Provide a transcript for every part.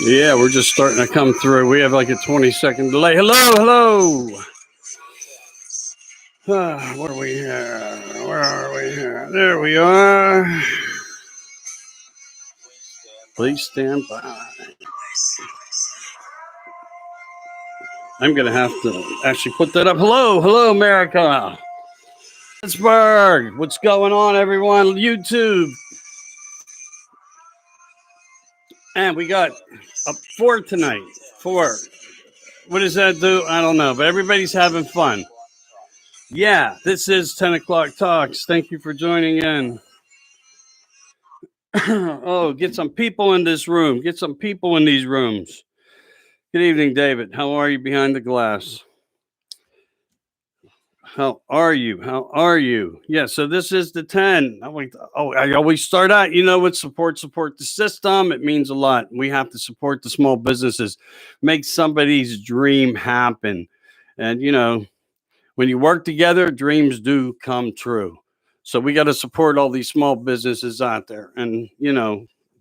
Yeah, we're just starting to come through. We have like a 20-second delay. Hello. What are we here? Where are we here? There we are. Please stand by. I'm going to have to actually put that up. Hello, America. Pittsburgh. What's going on, everyone? YouTube. And we got up 4 tonight. 4. What does that do? I don't know, but everybody's having fun. Yeah, this is 10 o'clock talks. Thank you for joining in. Oh, get some people in this room. Get some people in these rooms. Good evening, David. How are you behind the glass? How are you? Yeah, so this is the 10. I always start out, with support the system. It means a lot. We have to support the small businesses, make somebody's dream happen. And, when you work together, dreams do come true. So we got to support all these small businesses out there and,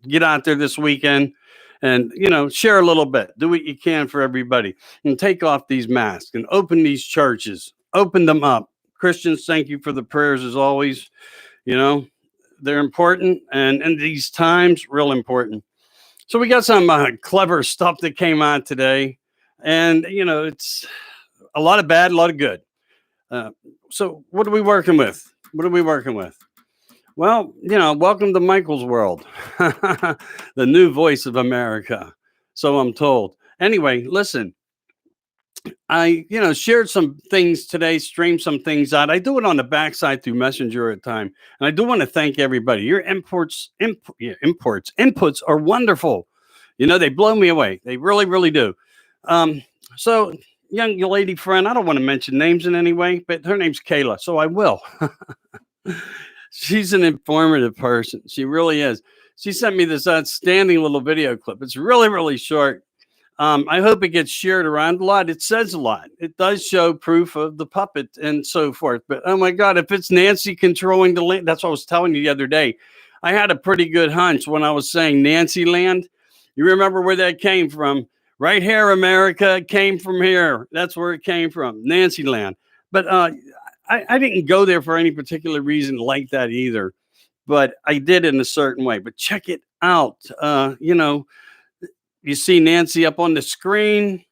get out there this weekend and, share a little bit. Do what you can for everybody and take off these masks and open these churches, open them up. Christians, thank you for the prayers as always. They're important and in these times, real important. So we got some clever stuff that came out today and, it's a lot of bad, a lot of good. So what are we working with? Well, welcome to Michael's world, the new voice of America. So I'm told. Anyway, listen, I, shared some things today, streamed some things out. I do it on the backside through Messenger at time. And I do want to thank everybody. Your inputs are wonderful. They blow me away. They really, really do. So young lady friend, I don't want to mention names in any way, but her name's Kayla, so I will. She's an informative person. She really is. She sent me this outstanding little video clip. It's really, really short. I hope it gets shared around a lot. It says a lot. It does show proof of the puppet and so forth. But oh my God, if it's Nancy controlling the land, that's what I was telling you the other day. I had a pretty good hunch when I was saying Nancy land. You remember where that came from? Right here, America, came from here. That's where it came from, Nancy land. But I didn't go there for any particular reason like that either. But I did in a certain way. But check it out. You see Nancy up on the screen.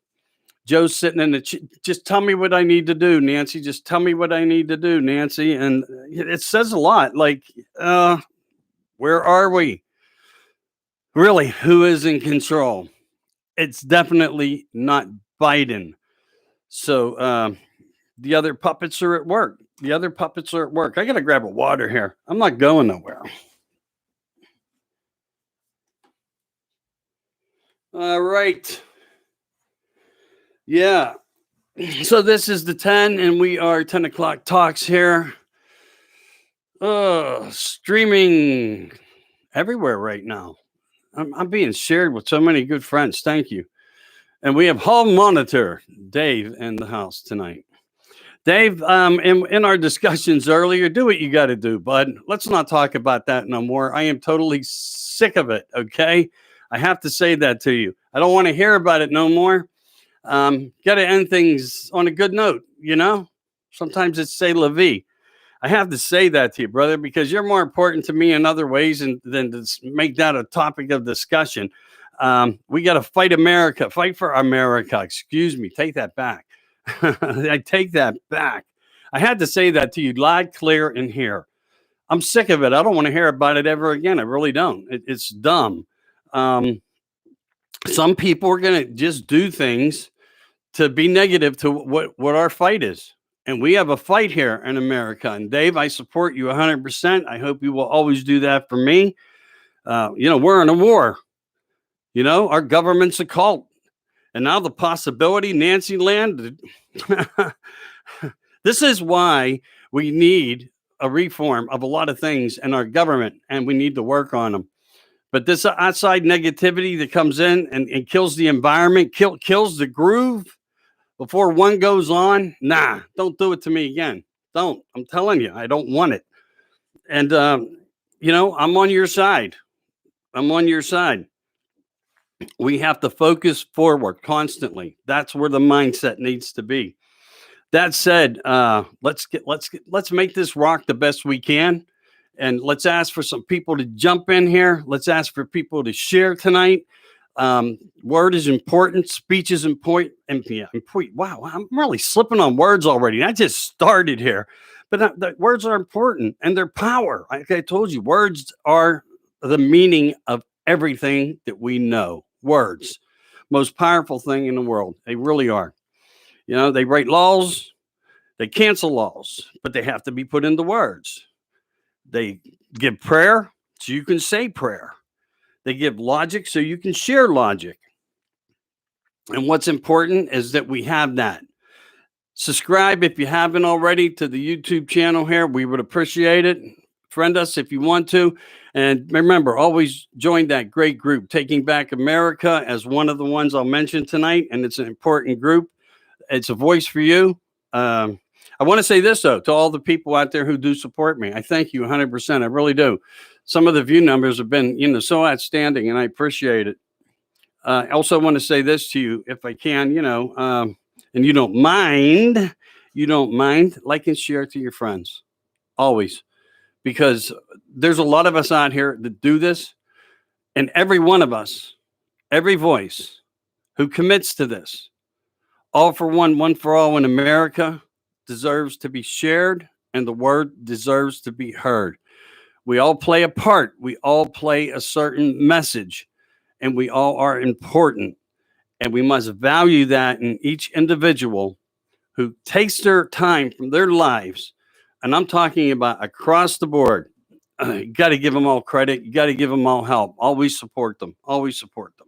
Joe's sitting in just tell me what I need to do, Nancy. Just tell me what I need to do, Nancy. And it says a lot. Like, where are we? Really, who is in control? It's definitely not Biden. So the other puppets are at work. I got to grab a water here. I'm not going nowhere. All right. Yeah. So this is the 10 and we are 10 o'clock talks here. Streaming everywhere right now. I'm being shared with so many good friends. Thank you. And we have Hall Monitor Dave in the house tonight. Dave, in our discussions earlier, do what you got to do, bud. Let's not talk about that no more. I am totally sick of it. Okay. I have to say that to you. I don't want to hear about it no more. Got to end things on a good note. Sometimes it's say la vie. I have to say that to you, brother, because you're more important to me in other ways than to make that a topic of discussion. We got to fight for America. Excuse me. Take that back. I take that back. I had to say that to you loud, clear, and here. I'm sick of it. I don't want to hear about it ever again. I really don't. It's dumb. Some people are going to just do things to be negative to what our fight is. And we have a fight here in America. And Dave, I support you 100%. I hope you will always do that for me. We're in a war. Our government's a cult. And now the possibility, Nancy land. This is why we need a reform of a lot of things in our government. And we need to work on them. But this outside negativity that comes in and kills the environment, kills the groove before one goes on. Nah, don't do it to me again. Don't. I'm telling you, I don't want it. And, I'm on your side. I'm on your side. We have to focus forward constantly. That's where the mindset needs to be. That said, let's make this rock the best we can, and let's ask for some people to jump in here. Let's ask for people to share tonight. Word is important. Speech is important. And yeah, wow, I'm really slipping on words already. I just started here, but the words are important and their power. Like I told you, words are the meaning of everything that we know. Words, most powerful thing in the world. They really are. You know, they write laws, they cancel laws, but they have to be put into words. They give prayer so you can say prayer. They give logic so you can share logic. And what's important is that we have that. Subscribe if you haven't already to the YouTube channel here. We would appreciate it. Friend us if you want to. And remember, always join that great group, Taking Back America, as one of the ones I'll mention tonight. And it's an important group. It's a voice for you. I want to say this, though, to all the people out there who do support me. I thank you 100%. I really do. Some of the view numbers have been, so outstanding, and I appreciate it. I also want to say this to you, if I can, and you don't mind, like and share to your friends, always, because there's a lot of us out here that do this, and every one of us, every voice who commits to this, all for one, one for all in America, deserves to be shared, and the word deserves to be heard. We all play a part. We all play a certain message, and we all are important. And we must value that in each individual who takes their time from their lives. And I'm talking about across the board. You got to give them all credit. You got to give them all help. Always support them. Always support them.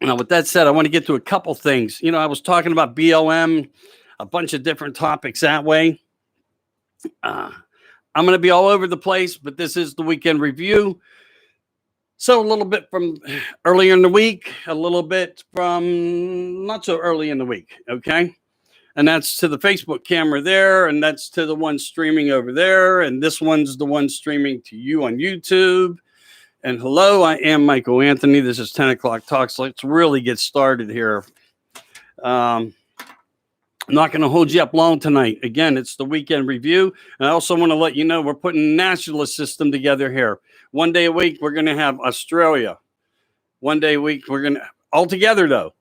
Now, with that said, I want to get to a couple things. I was talking about BLM, a bunch of different topics that way. I'm going to be all over the place, but this is the weekend review. So a little bit from earlier in the week, a little bit from not so early in the week, okay? And that's to the Facebook camera there, and that's to the one streaming over there, and this one's the one streaming to you on YouTube. And hello, I am Michael Anthony. This is 10 O'Clock Talks. Let's really get started here. I'm not going to hold you up long tonight. Again, it's the weekend review. And I also want to let you know we're putting a nationalist system together here. One day a week, we're going to have Australia. One day a week, we're going to, all together though,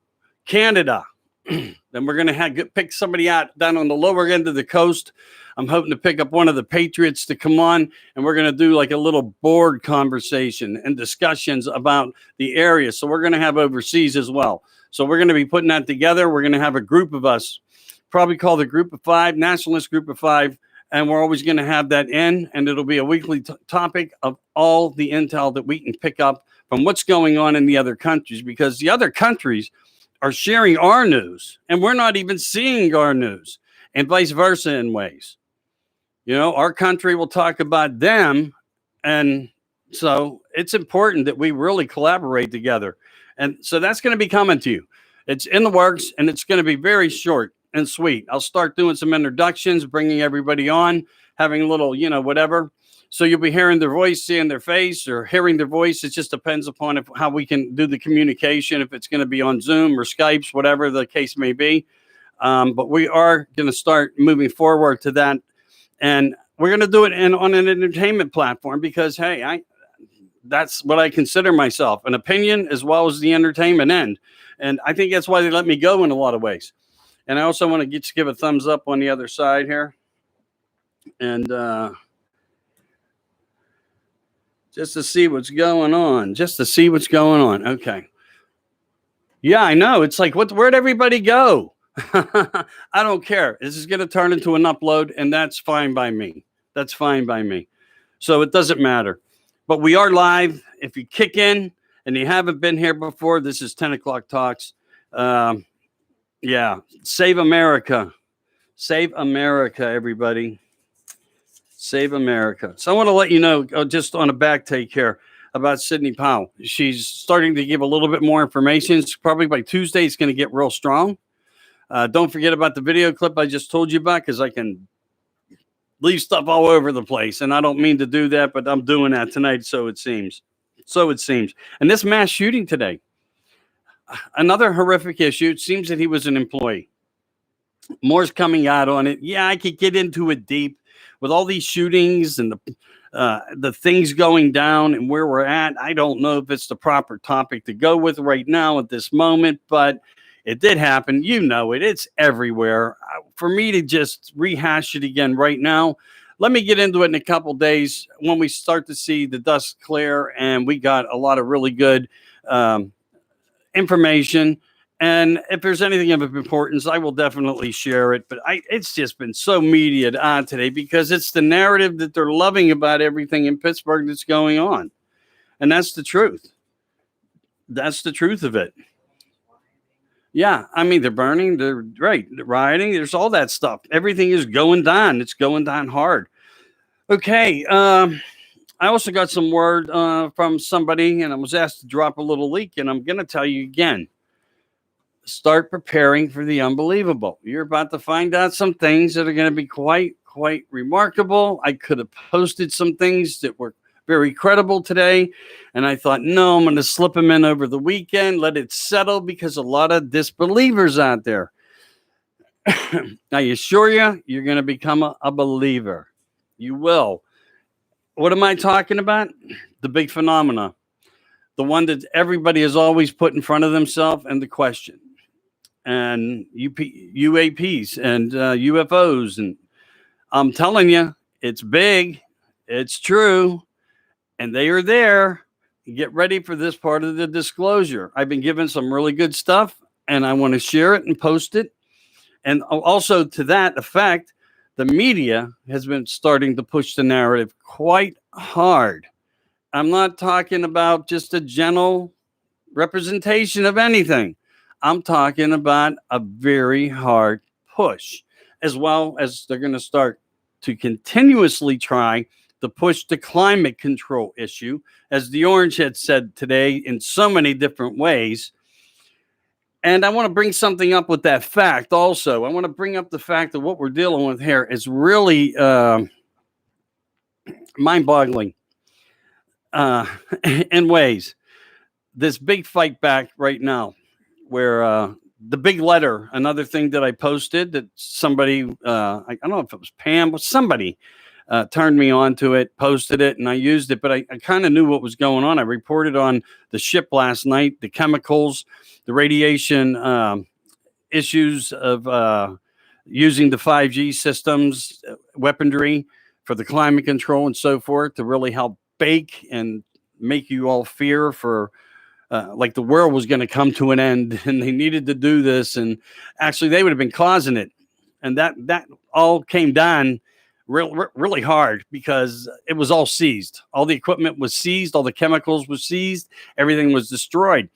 Canada. Then we're going to pick somebody out down on the lower end of the coast. I'm hoping to pick up one of the Patriots to come on, and we're going to do like a little board conversation and discussions about the area. So we're going to have overseas as well. So we're going to be putting that together. We're going to have a group of us, probably called the Group of Five, Nationalist Group of Five, and we're always going to have that in, and it'll be a weekly topic of all the intel that we can pick up from what's going on in the other countries, because the other countries are sharing our news, and we're not even seeing our news, and vice versa in ways. Our country will talk about them, and so it's important that we really collaborate together. And so that's going to be coming to you. It's in the works, and it's going to be very short and sweet. I'll start doing some introductions, bringing everybody on, having a little, whatever. So you'll be hearing their voice, seeing their face, or hearing their voice. It just depends upon how we can do the communication, if it's going to be on Zoom or Skypes, whatever the case may be. But we are going to start moving forward to that. And we're going to do it on an entertainment platform because, hey, that's what I consider myself, an opinion as well as the entertainment end. And I think that's why they let me go in a lot of ways. And I also want to give a thumbs up on the other side here. And just to see what's going on. Okay. Yeah, I know. It's like, where'd everybody go? I don't care. This is going to turn into an upload, and that's fine by me. So it doesn't matter. But we are live. If you kick in and you haven't been here before, this is 10 O'Clock Talks. Yeah. Save America. Save America, everybody. Save America. So I want to let you know, just on a back take here, about Sidney Powell. She's starting to give a little bit more information. It's probably by Tuesday, it's going to get real strong. Don't forget about the video clip I just told you about, because I can leave stuff all over the place. And I don't mean to do that, but I'm doing that tonight. So it seems. So it seems. And this mass shooting today, another horrific issue. It seems that he was an employee. More's coming out on it. Yeah, I could get into it deep with all these shootings and the things going down and where we're at. I don't know if it's the proper topic to go with right now at this moment, but it did happen. You know it. It's everywhere. For me to just rehash it again right now, let me get into it in a couple days when we start to see the dust clear and we got a lot of really good um, information. And if there's anything of importance, I will definitely share it. But it's just been so mediated on today because it's the narrative that they're loving about everything in Pittsburgh that's going on. And that's the truth. That's the truth of it. Yeah. I mean, they're burning, they're right, they're rioting, there's all that stuff. Everything is going down. It's going down hard. Okay. I also got some word from somebody, and I was asked to drop a little leak, and I'm going to tell you again, start preparing for the unbelievable. You're about to find out some things that are going to be quite remarkable. I could have posted some things that were very credible today, and I thought, no, I'm going to slip them in over the weekend, let it settle, because a lot of disbelievers out there. I assure you, you're going to become a believer. You will. What am I talking about? The big phenomena, the one that everybody has always put in front of themselves, and the question, and UAPs and UFOs. And I'm telling you, it's big, it's true, and they are there. Get ready for this part of the disclosure. I've been given some really good stuff, and I want to share it and post it. And also, to that effect, the media has been starting to push the narrative quite hard. I'm not talking about just a gentle representation of anything. I'm talking about a very hard push, as well as they're going to start to continuously try to push the climate control issue, as the Orange had said today in so many different ways. And I want to bring something up with that fact also. I want to bring up the fact that what we're dealing with here is really mind boggling in ways. This big fight back right now, where the big letter, another thing that I posted that somebody, I don't know if it was Pam, but somebody turned me on to it, posted it, and I used it, but I kind of knew what was going on. I reported on the ship last night, the chemicals, the radiation issues of using the 5G systems, weaponry for the climate control and so forth to really help bake and make you all fear for like the world was going to come to an end and they needed to do this. And actually, they would have been causing it. And that all came down really hard because it was all seized. All the equipment was seized. All the chemicals were seized. Everything was destroyed.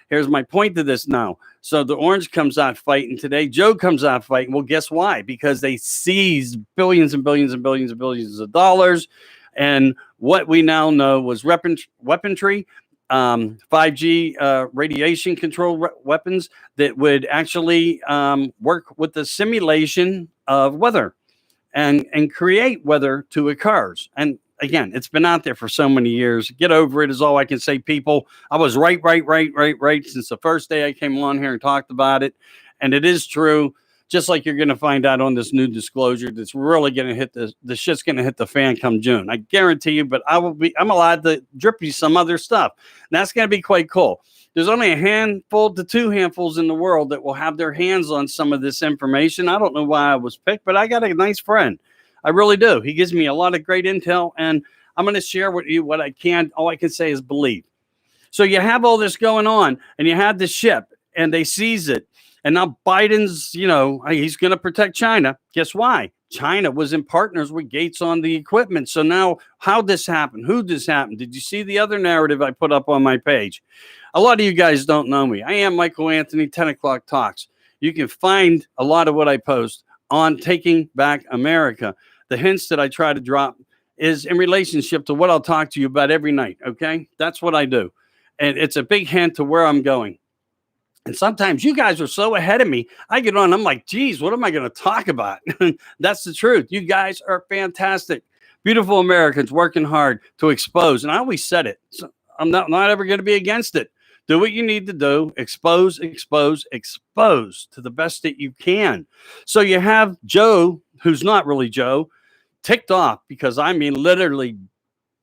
Here's my point to this now. So the Orange comes out fighting today. Joe comes out fighting. Well, guess why? Because they seized billions and billions and billions and billions of dollars. And what we now know was weaponry, 5G radiation control weapons that would actually work with the simulation of weather and create weather to occurs. And again, it's been out there for so many years. Get over it is all I can say, people. I was right since the first day I came on here and talked about it. And it is true, just like you're going to find out on this new disclosure that's really going to hit the shit's going to hit the fan come June. I guarantee you, but I'm allowed to drip you some other stuff. And that's going to be quite cool. There's only a handful to two handfuls in the world that will have their hands on some of this information. I don't know why I was picked, but I got a nice friend. I really do. He gives me a lot of great intel, and I'm going to share with you what I can. All I can say is believe. So you have all this going on, and you have the ship, and they seize it. And now Biden's, he's going to protect China. Guess why? China was in partners with Gates on the equipment. So now how'd this happen? Who'd this happen? Did you see the other narrative I put up on my page? A lot of you guys don't know me. I am Michael Anthony, 10 O'Clock Talks. You can find a lot of what I post on Taking Back America. The hints that I try to drop is in relationship to what I'll talk to you about every night, okay? That's what I do. And it's a big hint to where I'm going. And sometimes you guys are so ahead of me. I get on, I'm like, geez, what am I going to talk about? That's the truth. You guys are fantastic. Beautiful Americans working hard to expose. And I always said it. So I'm not ever going to be against it. Do what you need to do. Expose, expose, expose to the best that you can. So you have Joe, who's not really Joe, ticked off because I mean, literally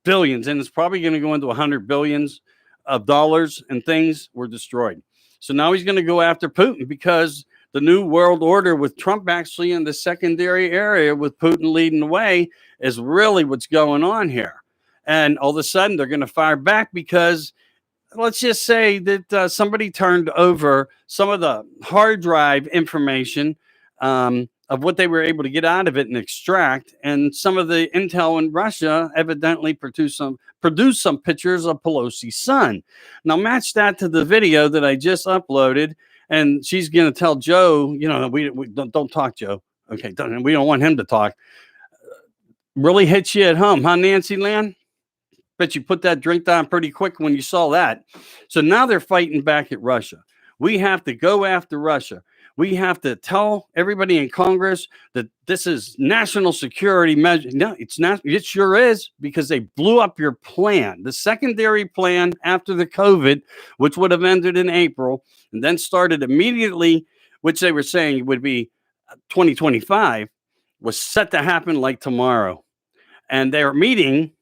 billions, and it's probably going to go into 100 billions of dollars and things were destroyed. So now he's going to go after Putin because the new world order with Trump actually in the secondary area with Putin leading the way is really what's going on here. And all of a sudden they're going to fire back because let's just say that somebody turned over some of the hard drive information of what they were able to get out of it and extract. And some of the intel in Russia evidently produced some pictures of Pelosi's son. Now match that to the video that I just uploaded, and she's going to tell Joe, we don't talk, Joe. Okay, we don't want him to talk. Really hits you at home, huh, Nancy Land? Bet you put that drink down pretty quick when you saw that. So now they're fighting back at Russia. We have to go after Russia. We have to tell everybody in Congress that this is national security measure. No, it's not. It sure is, because they blew up your plan, the secondary plan after the COVID, which would have ended in April and then started immediately, which they were saying would be 2025, was set to happen like tomorrow. And they're meeting.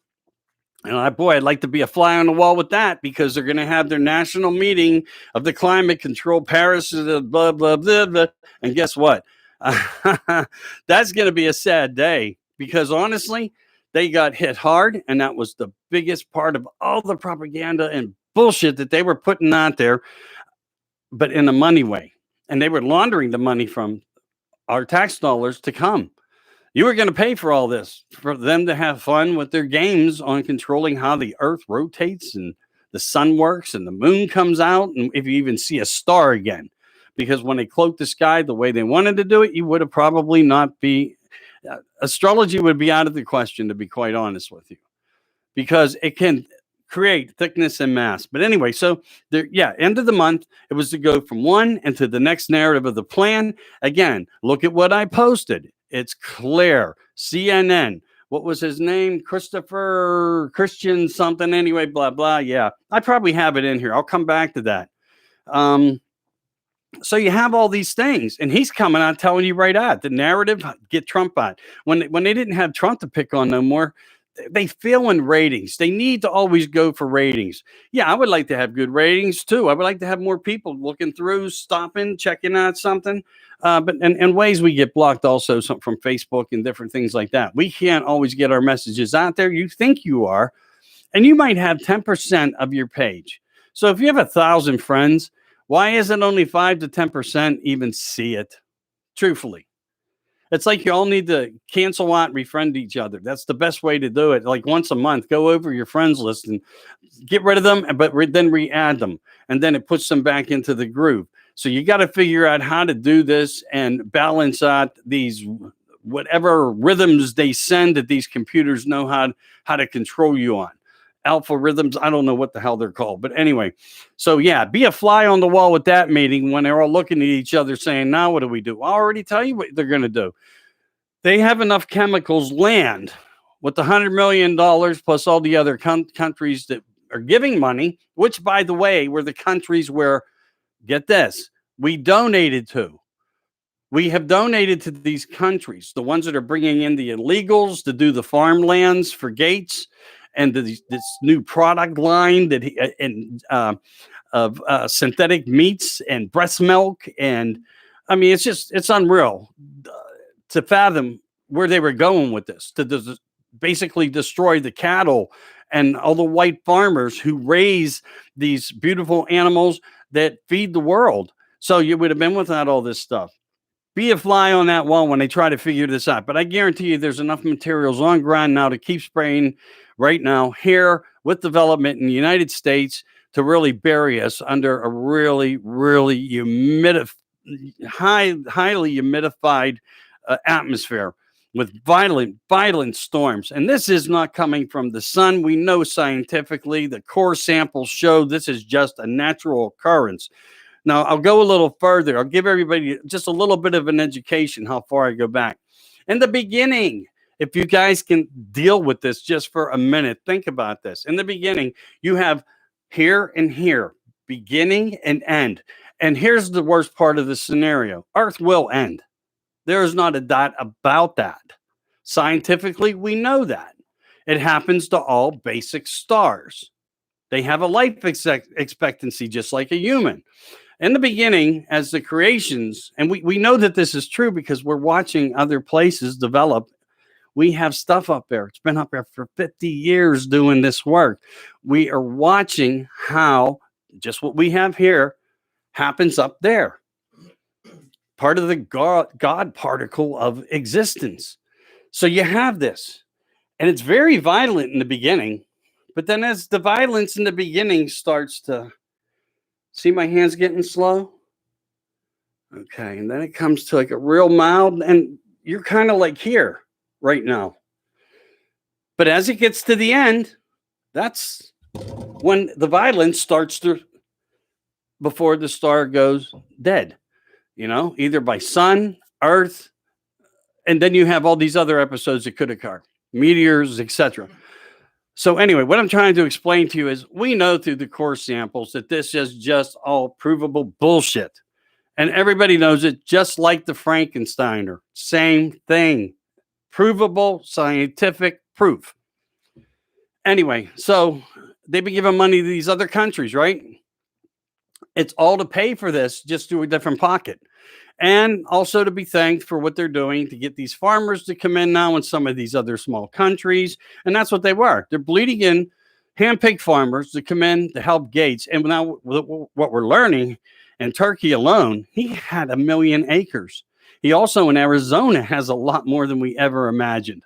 And I'd like to be a fly on the wall with that, because they're going to have their national meeting of the climate control, Paris, blah, blah, blah, blah. And guess what? That's going to be a sad day, because honestly, they got hit hard. And that was the biggest part of all the propaganda and bullshit that they were putting out there, but in a money way. And they were laundering the money from our tax dollars to come. You were going to pay for all this for them to have fun with their games on controlling how the earth rotates and the sun works and the moon comes out, and if you even see a star again. Because when they cloaked the sky the way they wanted to do it, you would have probably not be astrology would be out of the question, to be quite honest with you, because it can create thickness and mass. But anyway, so there, end of the month, it was to go from one into the next narrative of the plan. Again, look at what I posted. It's clear. CNN. What was his name? Christian something. Anyway, blah, blah. Yeah, I probably have it in here. I'll come back to that. So you have all these things, and he's coming out telling you right out the narrative, get Trump out. When they didn't have Trump to pick on no more, they fail in ratings. They need to always go for ratings. Yeah, I would like to have good ratings too. I would like to have more people looking through, stopping, checking out something. But in ways we get blocked also from Facebook and different things like that. We can't always get our messages out there. You think you are, and you might have 10% of your page. So if you have 1,000 friends, why isn't only 5 to 10% even see it? Truthfully. It's like you all need to cancel out, refriend each other. That's the best way to do it. Like once a month, go over your friends list and get rid of them, but then re-add them. And then it puts them back into the groove. So you got to figure out how to do this and balance out these whatever rhythms they send that these computers know how to control you on. Alpha rhythms, I don't know what the hell they're called. But anyway, so yeah, be a fly on the wall with that meeting when they're all looking at each other saying, now what do we do? I'll already tell you what they're going to do. They have enough chemicals land with the $100 million plus all the other countries that are giving money, which, by the way, were the countries where, get this, we donated to. We have donated to these countries, the ones that are bringing in the illegals to do the farmlands for Gates and this new product line of synthetic meats and breast milk. And I mean, it's unreal to fathom where they were going with this, to basically destroy the cattle and all the white farmers who raise these beautiful animals that feed the world. So you would have been without all this stuff. Be a fly on that wall when they try to figure this out. But I guarantee you there's enough materials on ground now to keep spraying right now here with development in the United States to really bury us under a really, really highly humidified atmosphere with violent storms. And this is not coming from the sun. We know scientifically the core samples show this is just a natural occurrence. Now, I'll go a little further. I'll give everybody just a little bit of an education how far I go back. In the beginning, if you guys can deal with this just for a minute, think about this. In the beginning, you have here and here, beginning and end. And here's the worst part of the scenario: Earth will end. There is not a dot about that. Scientifically, we know that. It happens to all basic stars. They have a life expectancy just like a human. In the beginning, as the creations, and we know that this is true because we're watching other places develop. We have stuff up there. It's been up there for 50 years doing this work. We are watching how just what we have here happens up there. Part of the God particle of existence. So you have this, and it's very violent in the beginning. But then as the violence in the beginning starts to see, my hands getting slow. Okay. And then it comes to like a real mild, and you're kind of like here right now. But as it gets to the end, that's when the violence starts to, before the star goes dead, either by sun, earth, and then you have all these other episodes that could occur, meteors, etc. So anyway, what I'm trying to explain to you is we know through the core samples that this is just all provable bullshit. And everybody knows it, just like the Frankensteiner. Same thing. Provable scientific proof. Anyway, so they've been giving money to these other countries, right? It's all to pay for this just through a different pocket. And also to be thanked for what they're doing to get these farmers to come in now in some of these other small countries. And that's what they were. They're bleeding in hand-picked farmers to come in to help Gates. And now what we're learning, in Turkey alone, he had 1 million acres. He also in Arizona has a lot more than we ever imagined.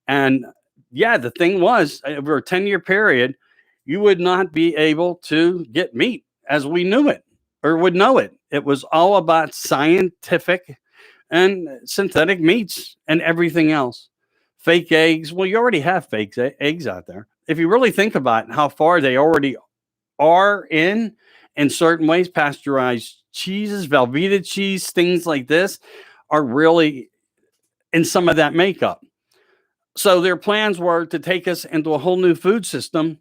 And yeah, the thing was, over a 10-year period, you would not be able to get meat as we knew it or would know it. It was all about scientific and synthetic meats and everything else. Fake eggs. Well, you already have fake eggs out there. If you really think about how far they already are in certain ways, pasteurized cheeses, Velveeta cheese, things like this are really in some of that makeup. So their plans were to take us into a whole new food system.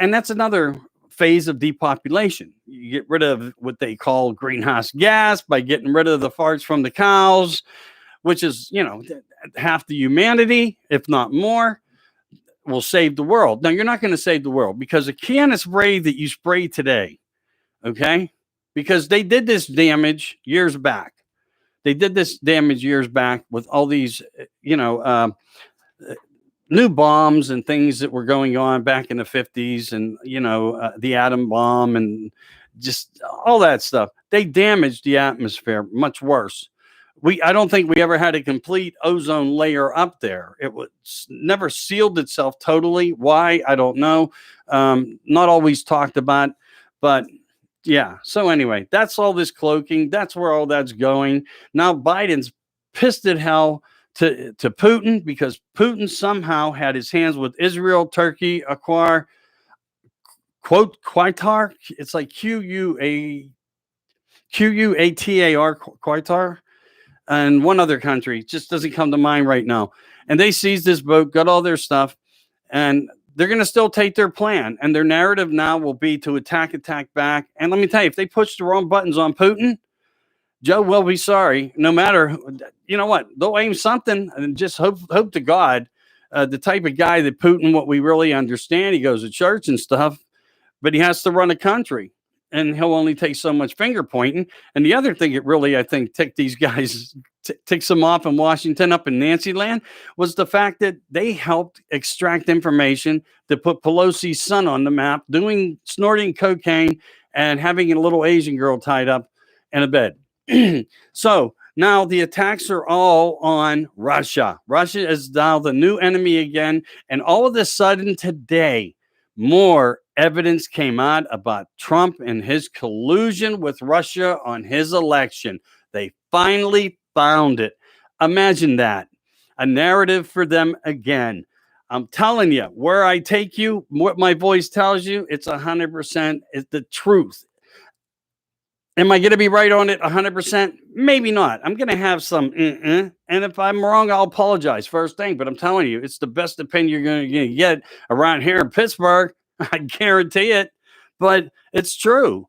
And that's another phase of depopulation. You get rid of what they call greenhouse gas by getting rid of the farts from the cows, which is, half the humanity, if not more, will save the world. Now, you're not going to save the world because a can of spray that you spray today, okay, because they did this damage years back. They did this damage years back with all these, new bombs and things that were going on back in the 50s and, the atom bomb and just all that stuff. They damaged the atmosphere much worse. I don't think we ever had a complete ozone layer up there. It was never sealed itself totally. Why? I don't know. Not always talked about, but yeah. So anyway, that's all this cloaking. That's where all that's going. Now Biden's pissed at hell to Putin because Putin somehow had his hands with Israel, Turkey, Qatar. It's like Quatar, Qatar, and one other country. Just doesn't come to mind right now. And they seized this boat, got all their stuff, and they're going to still take their plan. And their narrative now will be to attack back. And let me tell you, if they push the wrong buttons on Putin, Joe will be sorry. No matter, what, they'll aim something and just hope to God. The type of guy that Putin, what we really understand, he goes to church and stuff, but he has to run a country, and he'll only take so much finger pointing. And the other thing that really, I think, ticked these guys, ticks them off in Washington, up in Nancy land, was the fact that they helped extract information to put Pelosi's son on the map, snorting cocaine and having a little Asian girl tied up in a bed. So now the attacks are all on Russia. Russia is now the new enemy again. And all of a sudden today, more evidence came out about Trump and his collusion with Russia on his election. They finally found it. Imagine that. A narrative for them again. I'm telling you, where I take you, what my voice tells you, it's 100%. It's the truth. Am I going to be right on it 100%? Maybe not. I'm going to have some, and if I'm wrong, I'll apologize first thing. But I'm telling you, it's the best opinion you're going to get around here in Pittsburgh. I guarantee it. But it's true.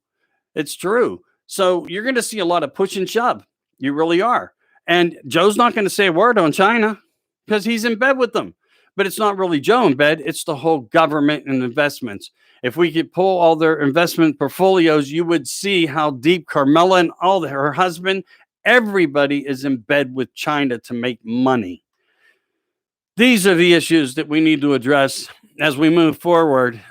It's true. So you're going to see a lot of push and shove. You really are. And Joe's not going to say a word on China because he's in bed with them. But it's not really Joe in bed. It's the whole government and investments. If we could pull all their investment portfolios, you would see how deep Carmela and her husband, everybody is in bed with China to make money. These are the issues that we need to address as we move forward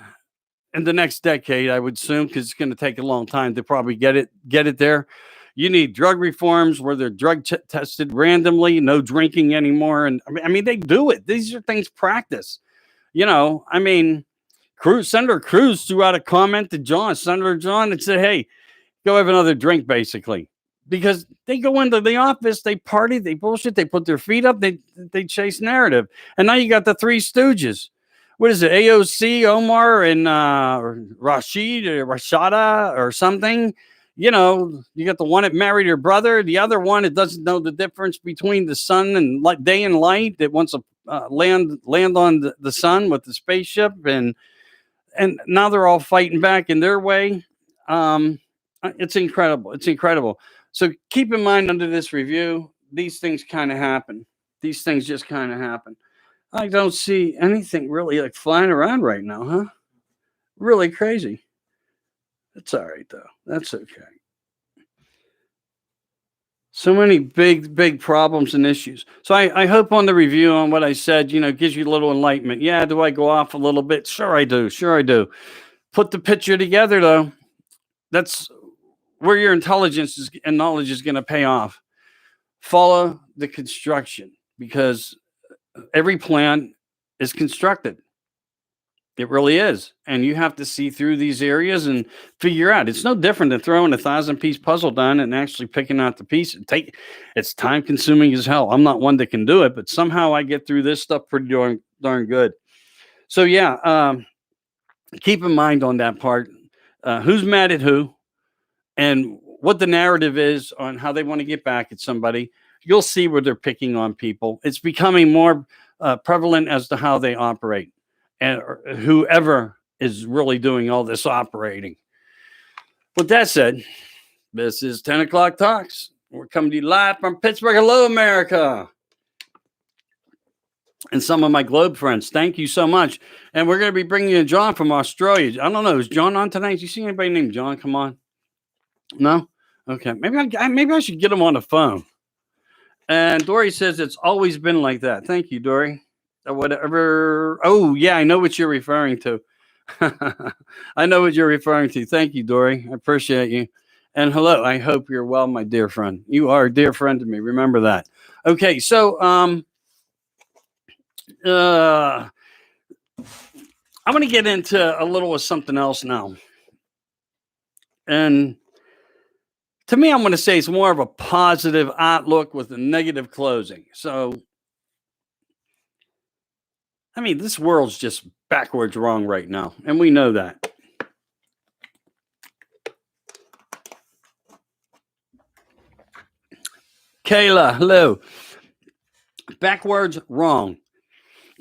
in the next decade, I would assume, because it's going to take a long time to probably get it there. You need drug reforms where they're drug tested randomly, no drinking anymore. And I mean, they do it. These are things practice. Senator Cruz threw out a comment to Senator John, and said, hey, go have another drink, basically. Because they go into the office, they party, they bullshit, they put their feet up, they chase narrative. And now you got the three stooges. What is it? AOC, Omar, and Rashid or Rashada or something. You got the one that married her brother. The other one that doesn't know the difference between the sun and day and light, that wants to land on the sun with the spaceship. And now they're all fighting back in their way. It's incredible. It's incredible. So keep in mind under this review, these things kind of happen. These things just kind of happen. I don't see anything really like flying around right now, huh? Really crazy. That's all right, though. That's okay. So many big problems and issues. So I hope on the review on what I said, gives you a little enlightenment. Yeah, do I go off a little bit? Sure I do. Put the picture together, though. That's where your intelligence and knowledge is going to pay off. Follow the construction, because every plan is constructed. It really is. And you have to see through these areas and figure out. It's no different than throwing 1,000-piece puzzle down and actually picking out the piece. It's time consuming as hell. I'm not one that can do it, but somehow I get through this stuff pretty darn good. So yeah, keep in mind on that part, who's mad at who and what the narrative is on how they want to get back at somebody. You'll see where they're picking on people. It's becoming more prevalent as to how they operate, and whoever is really doing all this operating. With that said, this is 10 o'clock talks. We're coming to you live from Pittsburgh. Hello, America. And some of my Globe friends, thank you so much. And we're going to be bringing in John from Australia. I don't know, is John on tonight? Do you see anybody named John? Come on. No? Okay. Maybe I should get him on the phone. And Dory says it's always been like that. Thank you, Dory. Whatever. Oh, yeah, I know what you're referring to. I know what you're referring to. Thank you, Dory. I appreciate you. And hello. I hope you're well, my dear friend. You are a dear friend to me. Remember that. Okay, so I'm going to get into a little of something else now. And to me, I'm going to say it's more of a positive outlook with a negative closing. So, I mean, this world's just backwards wrong right now, and we know that. Kayla, hello. Backwards wrong.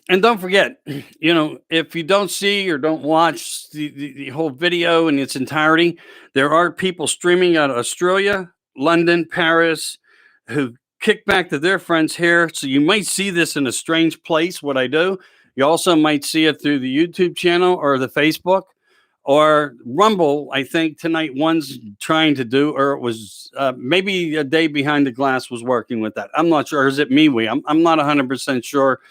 And don't forget, if you don't see or don't watch the whole video in its entirety, there are people streaming out of Australia, London, Paris, who kick back to their friends here. So you might see this in a strange place, what I do. You also might see it through the YouTube channel or the Facebook or Rumble. I think tonight one's trying to do, or it was maybe a day behind the glass was working with that. I'm not sure. Or is it MeWe? I'm not 100% sure.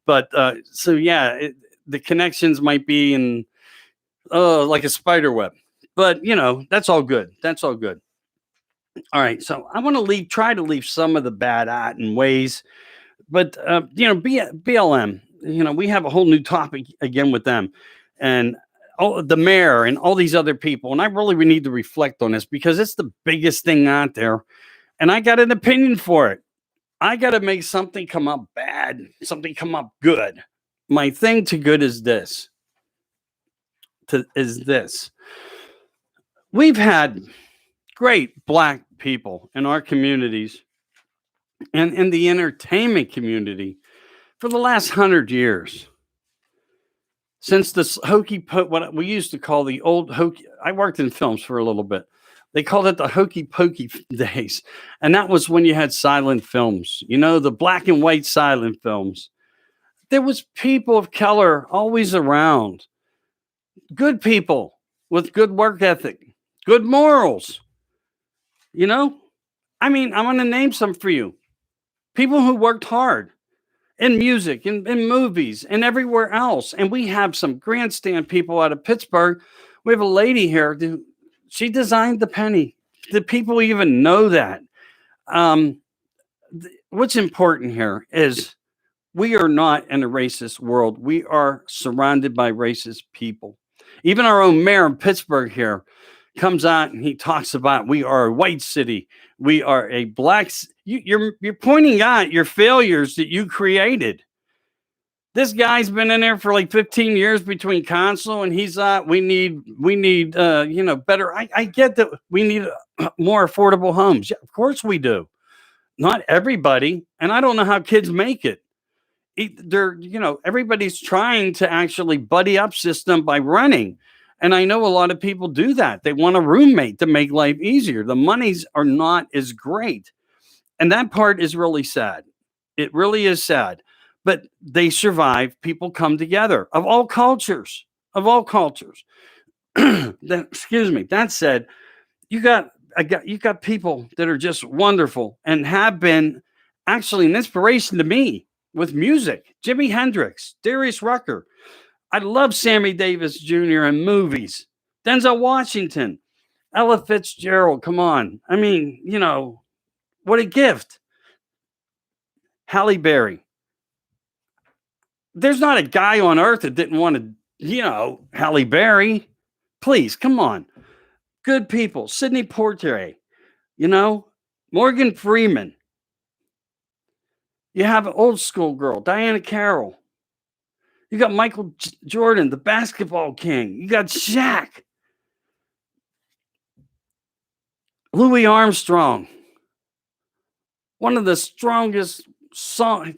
But so, yeah, the connections might be in like a spider web. But, that's all good. That's all good. All right. So I want to try to leave some of the bad out and ways. But, BLM, we have a whole new topic again with them. And the mayor and all these other people. And we need to reflect on this because it's the biggest thing out there. And I got an opinion for it. I got to make something come up bad, something come up good. My thing to good is this. We've had great Black people in our communities and in the entertainment community for the last 100 years. Since this what we used to call the old hokey, I worked in films for a little bit. They called it the hokey pokey days. And that was when you had silent films, the black and white silent films. There was people of color always around, good people with good work ethic, good morals. You know, I'm going to name some for you. People who worked hard in music, in movies, and everywhere else. And we have some grandstand people out of Pittsburgh. We have a lady here. She designed the penny. Do people even know that? What's important here is we are not in a racist world. We are surrounded by racist people. Even our own mayor in Pittsburgh here comes out and he talks about we are a white city. We are a black. You're pointing out your failures that you created. This guy's been in there for like 15 years between council, and he's we need better. I get that we need more affordable homes. Yeah, of course we do. Not everybody, and I don't know how kids make it. Everybody's trying to actually buddy up system by renting. And I know a lot of people do that. They want a roommate to make life easier. The monies are not as great. And that part is really sad. It really is sad. But they survive. People come together of all cultures, Excuse me. That said, you got people that are just wonderful and have been actually an inspiration to me with music. Jimi Hendrix, Darius Rucker. I love Sammy Davis Jr. in movies. Denzel Washington, Ella Fitzgerald. Come on. What a gift. Halle Berry. There's not a guy on earth that didn't want to, Halle Berry. Please, come on. Good people. Sidney Poitier. Morgan Freeman. You have an old school girl, Diana Carroll. You got Michael Jordan, the basketball king. You got Shaq. Louis Armstrong. One of the strongest songs.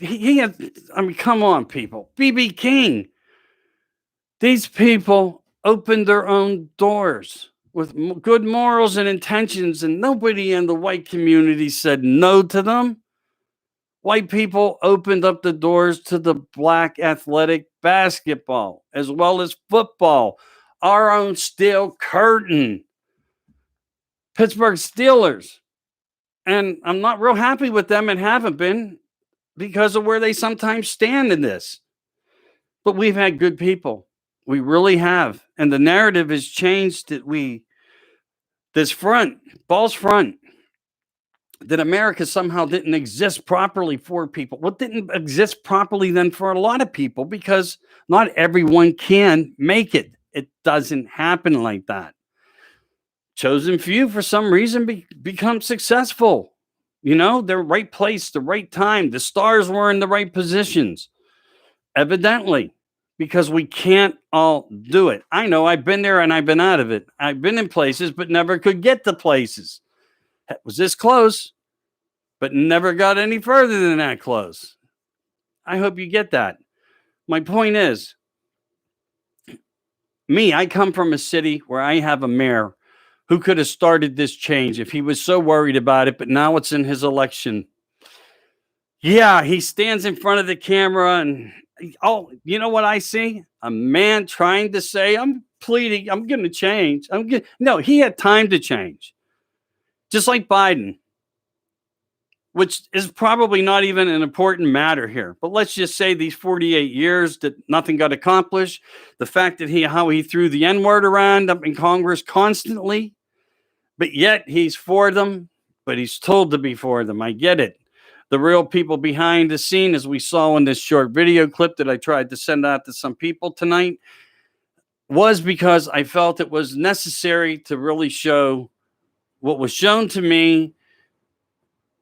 Come on, people. B.B. King. These people opened their own doors with good morals and intentions, and nobody in the white community said no to them. White people opened up the doors to the black athletic basketball as well as football. Our own steel curtain. Pittsburgh Steelers. And I'm not real happy with them and haven't been because of where they sometimes stand in this. But we've had good people. We really have. And the narrative has changed that false front, that America somehow didn't exist properly for people. Well, it didn't exist properly then for a lot of people because not everyone can make it. It doesn't happen like that. Chosen few, for some reason, become successful. The right place, the right time. The stars were in the right positions. Evidently, because we can't all do it. I know I've been there and I've been out of it. I've been in places, but never could get to places. It was this close, but never got any further than that close. I hope you get that. My point is, I come from a city where I have a mayor who could have started this change if he was so worried about it, but now it's in his election. Yeah, he stands in front of the camera and, you know what I see? A man trying to say, I'm pleading, I'm going to change. No, he had time to change. Just like Biden, which is probably not even an important matter here. But let's just say these 48 years that nothing got accomplished. The fact that how he threw the N-word around up in Congress constantly, but yet he's for them, but he's told to be for them. I get it. The real people behind the scene, as we saw in this short video clip that I tried to send out to some people tonight, was because I felt it was necessary to really show what was shown to me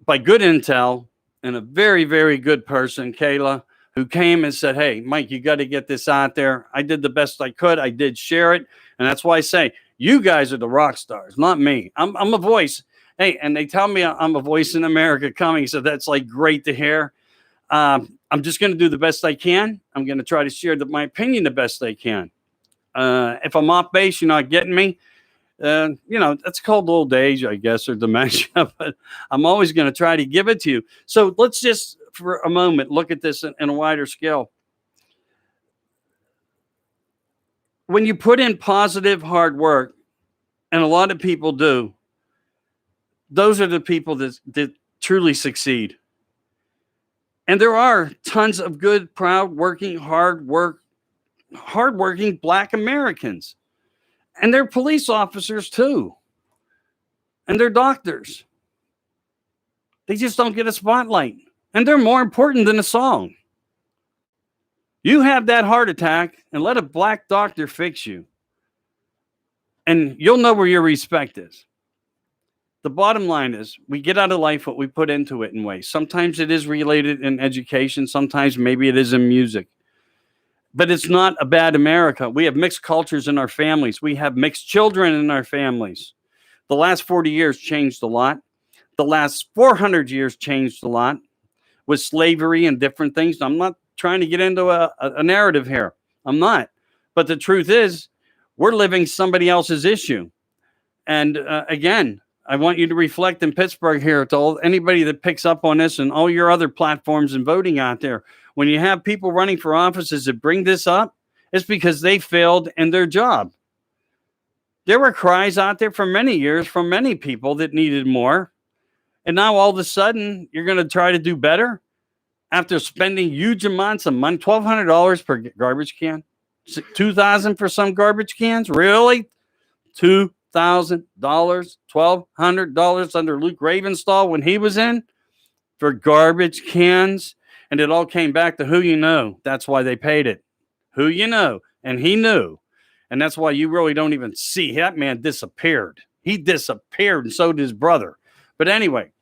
by good intel and a very, very good person, Kayla, who came and said, hey, Mike, you got to get this out there. I did the best I could. I did share it. And that's why I say, You guys are the rock stars, not me. I'm a voice. Hey, and they tell me I'm a voice in America coming, so that's like great to hear. I'm just going to do the best I can. I'm going to try to share my opinion the best I can. If I'm off base, you're not getting me. That's called old age, I guess, or dementia, but I'm always going to try to give it to you. So let's just, for a moment, look at this in a wider scale. When you put in positive hard work, and a lot of people do, those are the people that truly succeed. And there are tons of good, proud, hardworking Black Americans. And they're police officers too. And they're doctors. They just don't get a spotlight. And they're more important than a song. You have that heart attack and let a Black doctor fix you. And you'll know where your respect is. The bottom line is we get out of life what we put into it in ways. Sometimes it is related in education. Sometimes maybe it is in music. But it's not a bad America. We have mixed cultures in our families. We have mixed children in our families. The last 40 years changed a lot. The last 400 years changed a lot with slavery and different things. I'm not trying to get into a narrative here. I'm not. But the truth is, we're living somebody else's issue. And again, I want you to reflect in Pittsburgh here to anybody that picks up on this and all your other platforms and voting out there. When you have people running for offices that bring this up, it's because they failed in their job. There were cries out there for many years from many people that needed more. And now all of a sudden, you're going to try to do better after spending huge amounts of money, $1,200 per garbage can, $2,000 for some garbage cans. Really? $2,000, $1,200 under Luke Ravenstahl when he was in for garbage cans. And it all came back to who you know. That's why they paid it. Who you know. And he knew. And that's why you really don't even see. That man disappeared. He disappeared, and so did his brother. But anyway,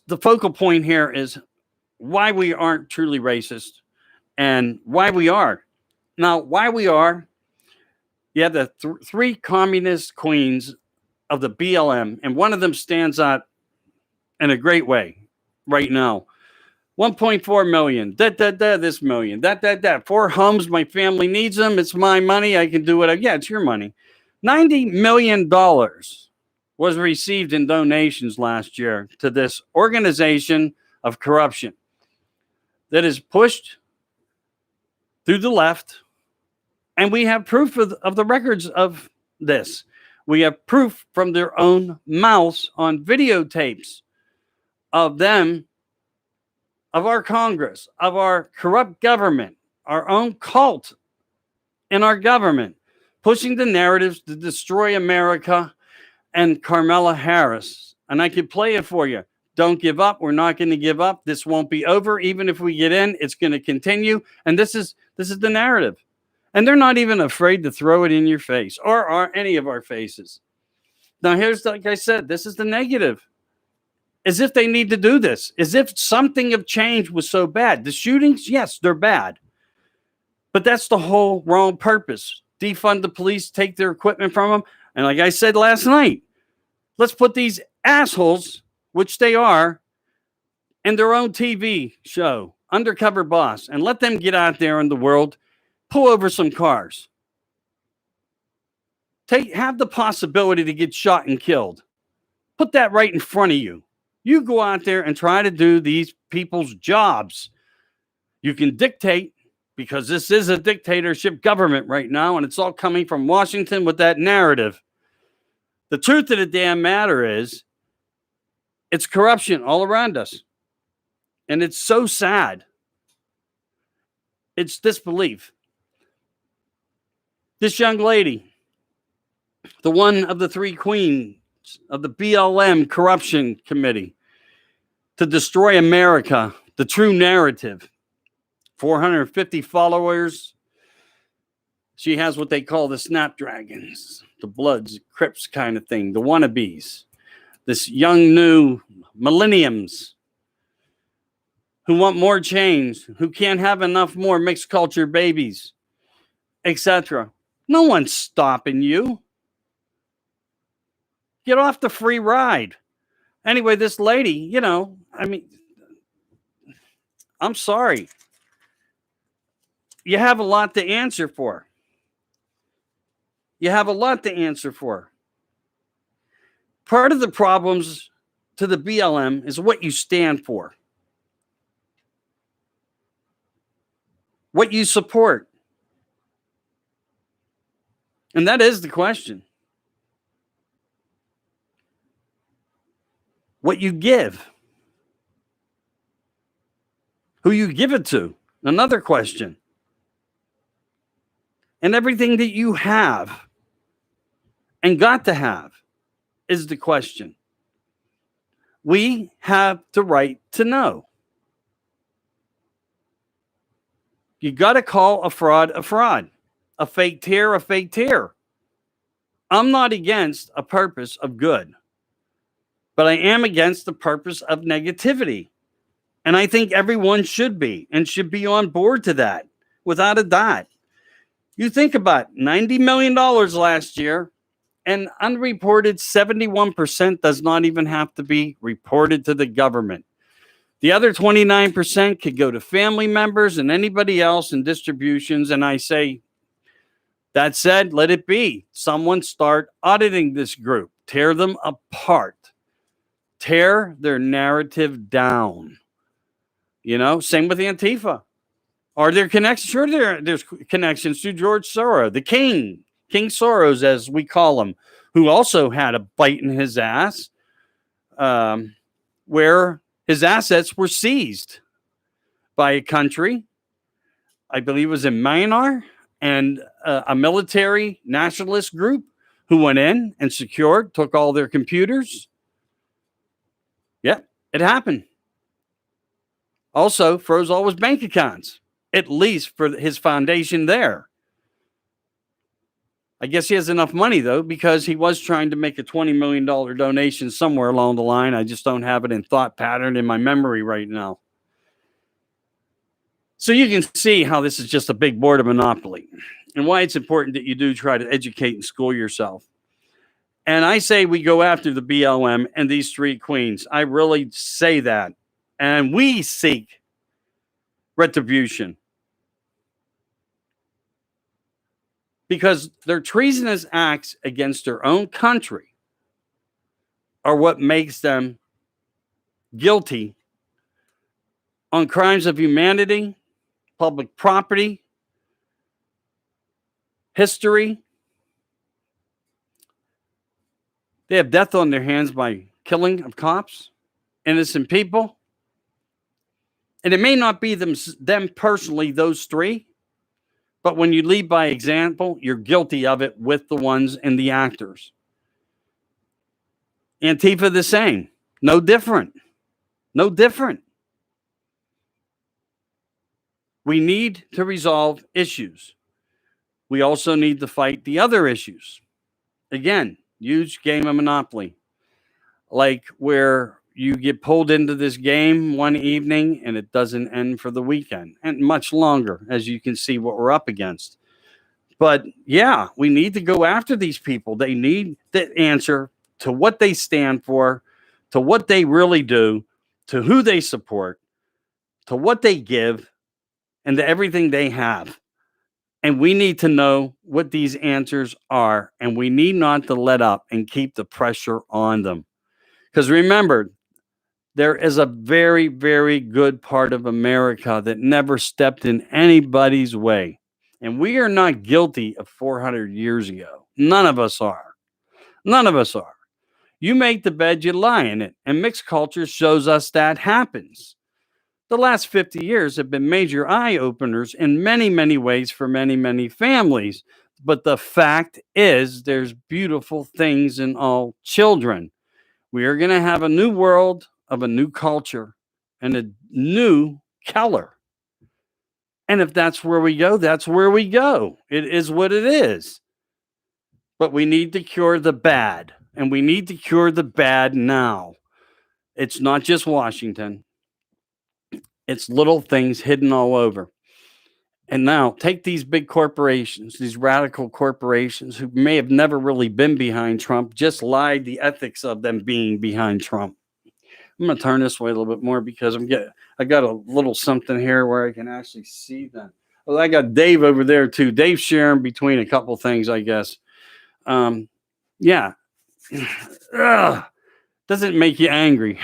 the focal point here is why we aren't truly racist and why we are. Now, why we are, you have the three communist queens of the BLM, and one of them stands out in a great way right now. 1.4 million, this million, that. 4 homes, my family needs them. It's my money. I can do it. Yeah, it's your money. $90 million was received in donations last year to this organization of corruption that is pushed through the left. And we have proof of the records of this. We have proof from their own mouths on videotapes of them, of our Congress, of our corrupt government, our own cult in our government, pushing the narratives to destroy America and Kamala Harris. And I could play it for you. Don't give up. We're not going to give up. This won't be over. Even if we get in, it's going to continue. And this is the narrative. And they're not even afraid to throw it in your face or any of our faces. Now, here's, like I said, this is the negative. As if they need to do this. As if something of change was so bad. The shootings, yes, they're bad. But that's the whole wrong purpose. Defund the police, take their equipment from them. And like I said last night, let's put these assholes, which they are, in their own TV show, Undercover Boss, and let them get out there in the world, pull over some cars. Have the possibility to get shot and killed. Put that right in front of you. You go out there and try to do these people's jobs. You can dictate, because this is a dictatorship government right now, and it's all coming from Washington with that narrative. The truth of the damn matter is, it's corruption all around us. And it's so sad. It's disbelief. This young lady, the one of the 3 queens of the BLM corruption committee to destroy America, the true narrative, 450 followers. She has what they call the Snapdragons, the Bloods, Crips kind of thing, the wannabes, this young new millenniums who want more change, who can't have enough more mixed culture babies, etc. No one's stopping you. Get off the free ride. Anyway, this lady, I mean, I'm sorry. You have a lot to answer for. You have a lot to answer for. Part of the problems to the BLM is what you stand for, what you support. And that is the question. What you give, who you give it to, another question. And everything that you have and got to have is the question. We have the right to know. You got to call a fraud, a fake tear, a fake tear. I'm not against a purpose of good, but I am against the purpose of negativity. And I think everyone should be and should be on board to that without a doubt. You think about $90 million last year, and unreported 71% does not even have to be reported to the government. The other 29% could go to family members and anybody else in distributions. And I say, that said, let it be. Someone start auditing this group, tear them apart, tear their narrative down. Same with Antifa. Are there connections? Sure, there's connections to George Soros, the King Soros, as we call him, who also had a bite in his ass, where his assets were seized by a country, I believe it was in Myanmar, and a military nationalist group who went in and took all their computers. Yeah, it happened. Also, froze all his bank accounts, at least for his foundation there. I guess he has enough money, though, because he was trying to make a $20 million donation somewhere along the line. I just don't have it in thought pattern in my memory right now. So you can see how this is just a big border monopoly and why it's important that you do try to educate and school yourself. And I say we go after the BLM and these street queens. I really say that. And we seek retribution. Because their treasonous acts against their own country are what makes them guilty on crimes of humanity, public property, history. They have death on their hands by killing of cops, innocent people. And it may not be them personally, those three, but when you lead by example, you're guilty of it with the ones and the actors. Antifa the same. No different. No different. We need to resolve issues. We also need to fight the other issues. Again, huge game of Monopoly. Like where you get pulled into this game one evening and it doesn't end for the weekend, and much longer, as you can see what we're up against. But yeah, we need to go after these people. They need the answer to what they stand for, to what they really do, to who they support, to what they give, and to everything they have. And we need to know what these answers are, and we need not to let up and keep the pressure on them. Because remember, there is a very, very good part of America that never stepped in anybody's way. And we are not guilty of 400 years ago. None of us are. None of us are. You make the bed, you lie in it. And mixed culture shows us that happens. The last 50 years have been major eye openers in many, many ways for many, many families. But the fact is, there's beautiful things in all children. We are going to have a new world of a new culture and a new Keller. And if that's where we go, that's where we go. It is what it is. But we need to cure the bad, and we need to cure the bad now. It's not just Washington. It's little things hidden all over. And now take these big corporations, these radical corporations who may have never really been behind Trump, just lied the ethics of them being behind Trump. I'm gonna turn this way a little bit more because I got a little something here where I can actually see them. Well, I got Dave over there too. Dave's sharing between a couple things, I guess. Yeah. Ugh. Doesn't make you angry.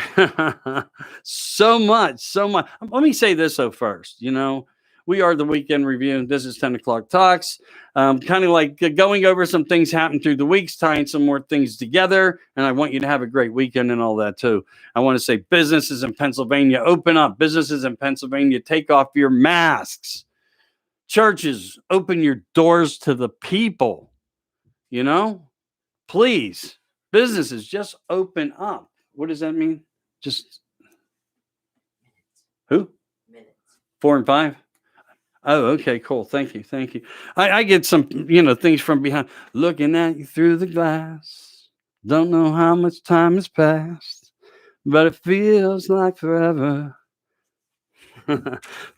So much, so much. Let me say this though first. We are the Weekend Review. This is 10 o'clock talks. Kind of like going over some things happened through the weeks, tying some more things together. And I want you to have a great weekend and all that too. I want to say businesses in Pennsylvania, open up. Businesses in Pennsylvania, take off your masks. Churches, open your doors to the people. Please. Businesses, just open up. What does that mean? Just who? Minutes. 4 and 5? Oh, okay, cool. Thank you. Thank you. I get some, things from behind. Looking at you through the glass. Don't know how much time has passed, but it feels like forever.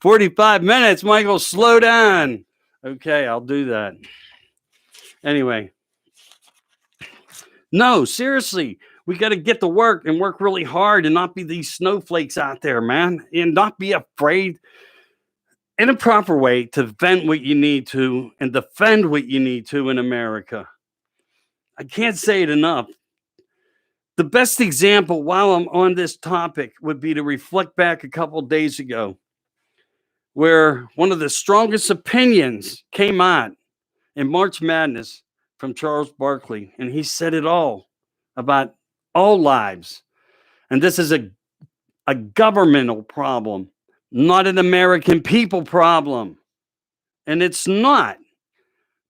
45 minutes, Michael, slow down. Okay, I'll do that. Anyway. No, seriously, we got to get to work and work really hard and not be these snowflakes out there, man, and not be afraid in a proper way to vent what you need to and defend what you need to in America. I can't say it enough. The best example while I'm on this topic would be to reflect back a couple of days ago where one of the strongest opinions came out in March Madness from Charles Barkley, and he said it all about all lives. And this is a governmental problem, not an American people problem. And it's not.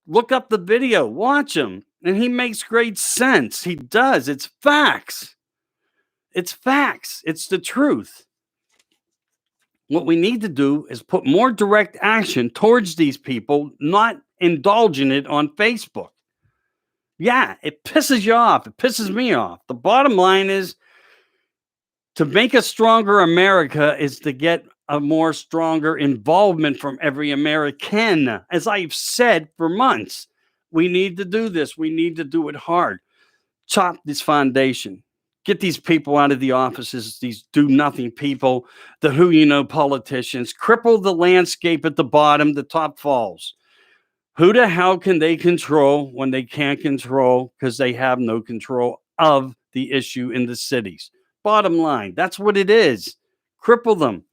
Look up the video, watch him, and he makes great sense. He does. It's facts. It's facts. It's the truth. What we need to do is put more direct action towards these people, not indulging it on Facebook. Yeah, it pisses you off. It pisses me off. The bottom line is to make a stronger America is to get a more stronger involvement from every American. As I've said for months, we need to do this. We need to do it hard. Chop this foundation. Get these people out of the offices, these do-nothing people, the who-you-know politicians. Cripple the landscape at the bottom, the top falls. Who the hell can they control when they can't control because they have no control of the issue in the cities? Bottom line, that's what it is. Cripple them.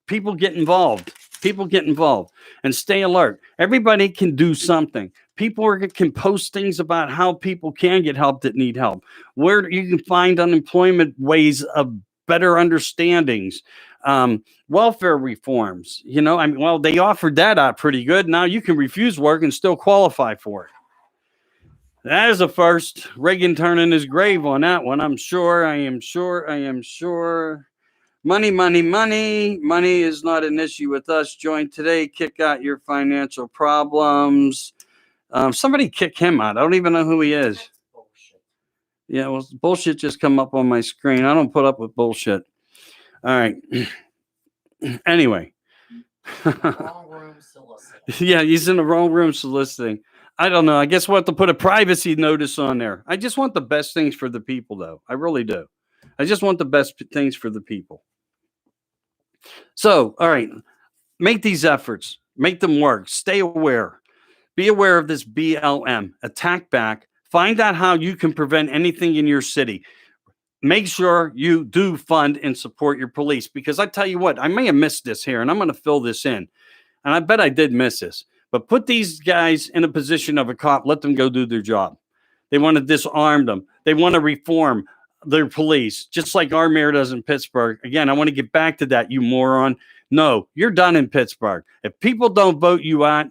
People get involved. People get involved and stay alert. Everybody can do something. People can post things about how people can get help that need help, where you can find unemployment ways of better understandings, welfare reforms. They offered that out pretty good. Now you can refuse work and still qualify for it. That is a first. Reagan turning his grave on that one. I am sure. Money, money, money. Money is not an issue with us. Join today. Kick out your financial problems. Somebody kick him out. I don't even know who he is. Yeah, well, bullshit just come up on my screen. I don't put up with bullshit. All right. Anyway. Wrong room soliciting. Yeah, he's in the wrong room soliciting. I don't know. I guess we'll have to put a privacy notice on there. I just want the best things for the people, though. I really do. I just want the best things for the people. So, all right, make these efforts. Make them work. Stay aware. Be aware of this BLM. Attack back. Find out how you can prevent anything in your city. Make sure you do fund and support your police, because I tell you what, I may have missed this here, and I'm going to fill this in. And I bet I did miss this. But put these guys in a position of a cop. Let them go do their job. They want to disarm them. They want to reform their police, just like our mayor does in Pittsburgh. Again, I want to get back to that, you moron. No, you're done in Pittsburgh. If people don't vote you out,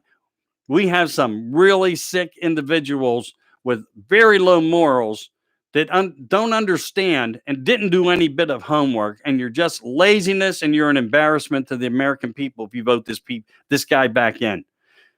we have some really sick individuals with very low morals that don't understand and didn't do any bit of homework, and you're just laziness, and you're an embarrassment to the American people if you vote this guy back in.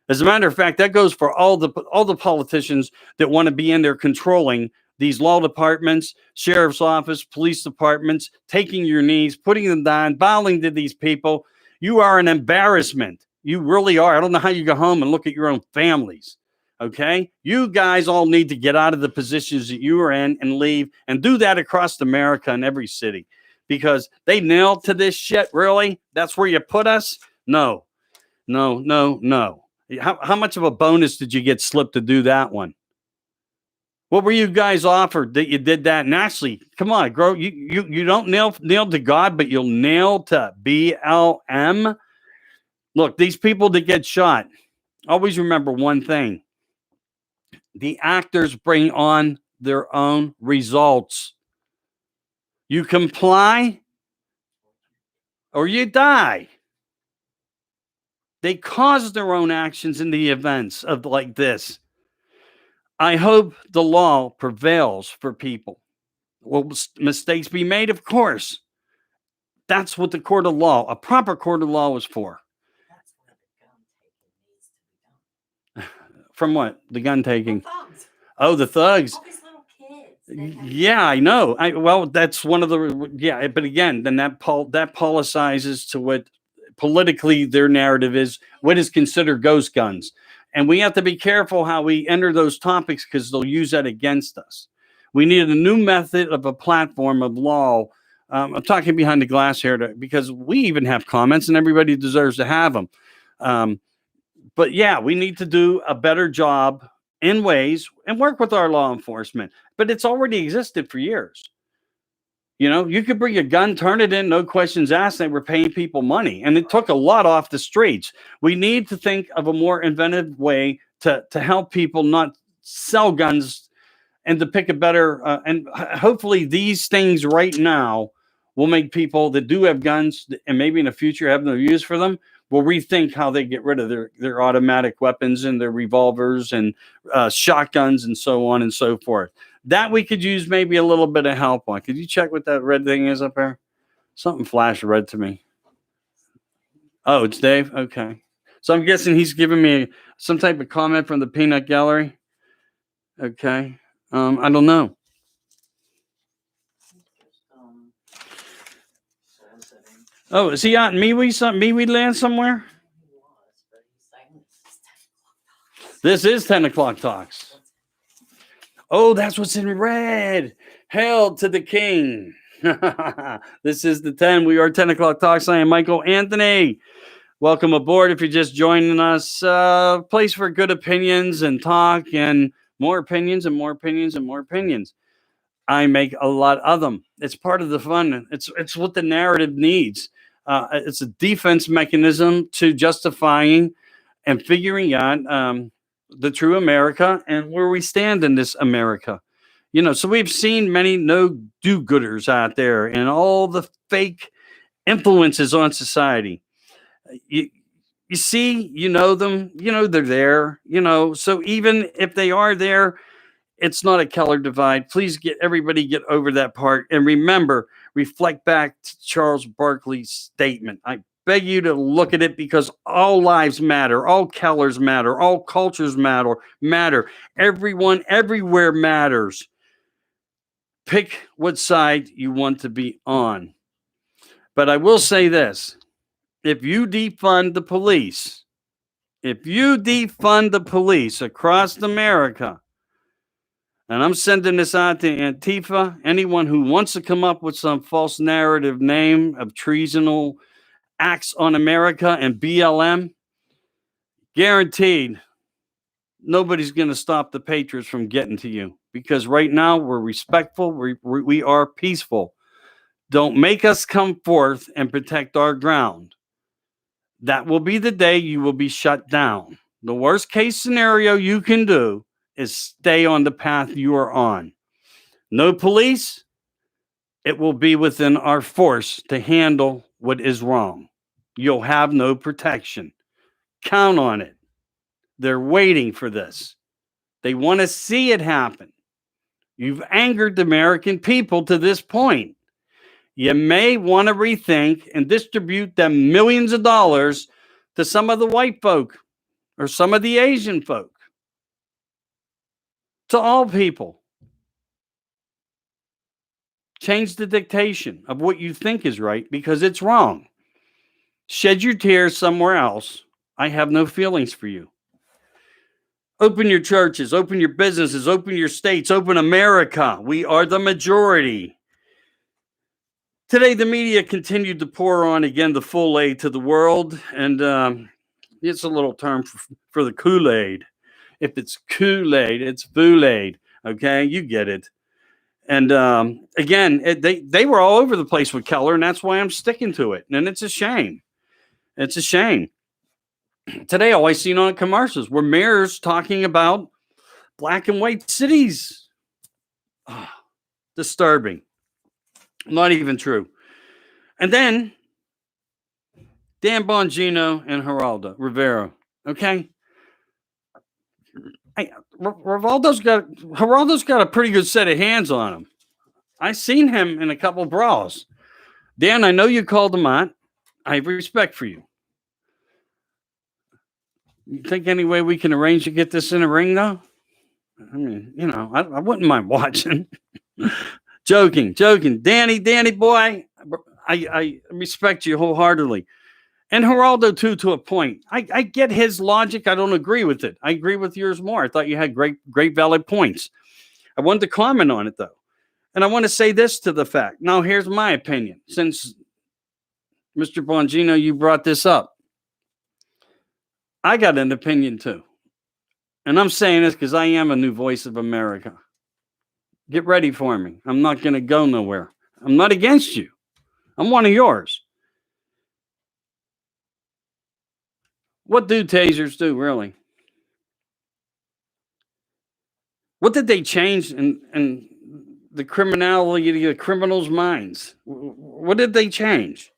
As a matter of fact, that goes for all the politicians that want to be in there controlling these law departments, sheriff's office, police departments, taking your knees, putting them down, bowing to these people. You are an embarrassment. You really are. I don't know how you go home and look at your own families. Okay. You guys all need to get out of the positions that you are in and leave and do that across America in every city because they nailed to this shit. Really? That's where you put us? No, no, no, no. How much of a bonus did you get slipped to do that one? What were you guys offered that you did that? And actually, come on, grow. You don't nail to God, but you'll nail to BLM. Look, these people that get shot, always remember one thing. The actors bring on their own results. You comply or you die. They cause their own actions in the events of like this. I hope the law prevails for people. Will mistakes be made? Of course. That's what the court of law, a proper court of law, is for. That's where the gun taking needs to be done. From what? The gun taking? The thugs. Oh, the thugs. All these little kids. Yeah, I know. Well, that's one of the but again, then that policizes to what politically their narrative is. What is considered ghost guns, and we have to be careful how we enter those topics because they'll use that against us. We need a new method of a platform of law. I'm talking behind the glass here because we even have comments, and everybody deserves to have them. But yeah, we need to do a better job in ways and work with our law enforcement. But it's already existed for years. You know, you could bring a gun, turn it in, no questions asked. They were paying people money, and it took a lot off the streets. We need to think of a more inventive way to help people not sell guns and to pick a better and hopefully these things right now will make people that do have guns and maybe in the future have no use for them will rethink how they get rid of their automatic weapons and their revolvers and shotguns and so on and so forth. That we could use maybe a little bit of help on. Could you check what that red thing is up there? Something flashed red to me. Oh, it's Dave? Okay. So I'm guessing he's giving me some type of comment from the Peanut Gallery. Okay. I don't know. Oh, is he out in MeWe land somewhere? This is 10 o'clock talks. Oh, that's what's in red. Hail to the king. This is the 10. We are 10 o'clock talks. I am Michael Anthony. Welcome aboard. If you're just joining us, place for good opinions and talk and more opinions and more opinions and more opinions. I make a lot of them. It's part of the fun. It's what the narrative needs. It's a defense mechanism to justifying and figuring out the true America and where we stand in this America. You know, so we've seen many no do-gooders out there and all the fake influences on society. You see, you know them, you know they're there, you know. So even if they are there, it's not a Keller divide. Please everybody get over that part and remember, reflect back to Charles Barkley's statement. I beg you to look at it because all lives matter, all Kellers matter, all cultures matter. Everyone, everywhere matters. Pick what side you want to be on. But I will say this: if you defund the police, across America, and I'm sending this out to Antifa, anyone who wants to come up with some false narrative name of treasonal acts on America and BLM, guaranteed nobody's going to stop the Patriots from getting to you because right now we're respectful, we are peaceful. Don't make us come forth and protect our ground. That will be the day you will be shut down. The worst case scenario you can do is stay on the path you are on. No police, it will be within our force to handle what is wrong. You'll have no protection. Count on it. They're waiting for this. They want to see it happen. You've angered the American people to this point. You may want to rethink and distribute them millions of dollars to some of the white folk or some of the Asian folk. To all people. Change the dictation of what you think is right because it's wrong. Shed your tears somewhere else I have no feelings for you. Open your churches, open your businesses, open your states, open America. We are the majority. Today, the media continued to pour on again the full aid to the world, and it's a little term for the Kool-Aid. If it's Kool-Aid, it's Fool-Aid. Okay, you get it. And again, they were all over the place with Keller, and that's why I'm sticking to it. And it's a shame. It's a shame. Today, all I seen on commercials were mayors talking about black and white cities. Oh, disturbing. Not even true. And then Dan Bongino and Rivera. Okay. Geraldo's got a pretty good set of hands on him. I seen him in a couple brawls. Dan, I know you called him out. I have respect for you. You think any way we can arrange to get this in a ring, though? I mean, I wouldn't mind watching. Joking. Danny boy, I respect you wholeheartedly. And Geraldo, too, to a point. I get his logic. I don't agree with it. I agree with yours more. I thought you had great valid points. I wanted to comment on it, though. And I want to say this to the fact. Now, here's my opinion. Since, Mr. Bongino, you brought this up, I got an opinion, too. And I'm saying this because I am a new voice of America. Get ready for me. I'm not going to go nowhere. I'm not against you. I'm one of yours. What do tasers do, really? What did they change in the criminality, the criminals' minds? What did they change?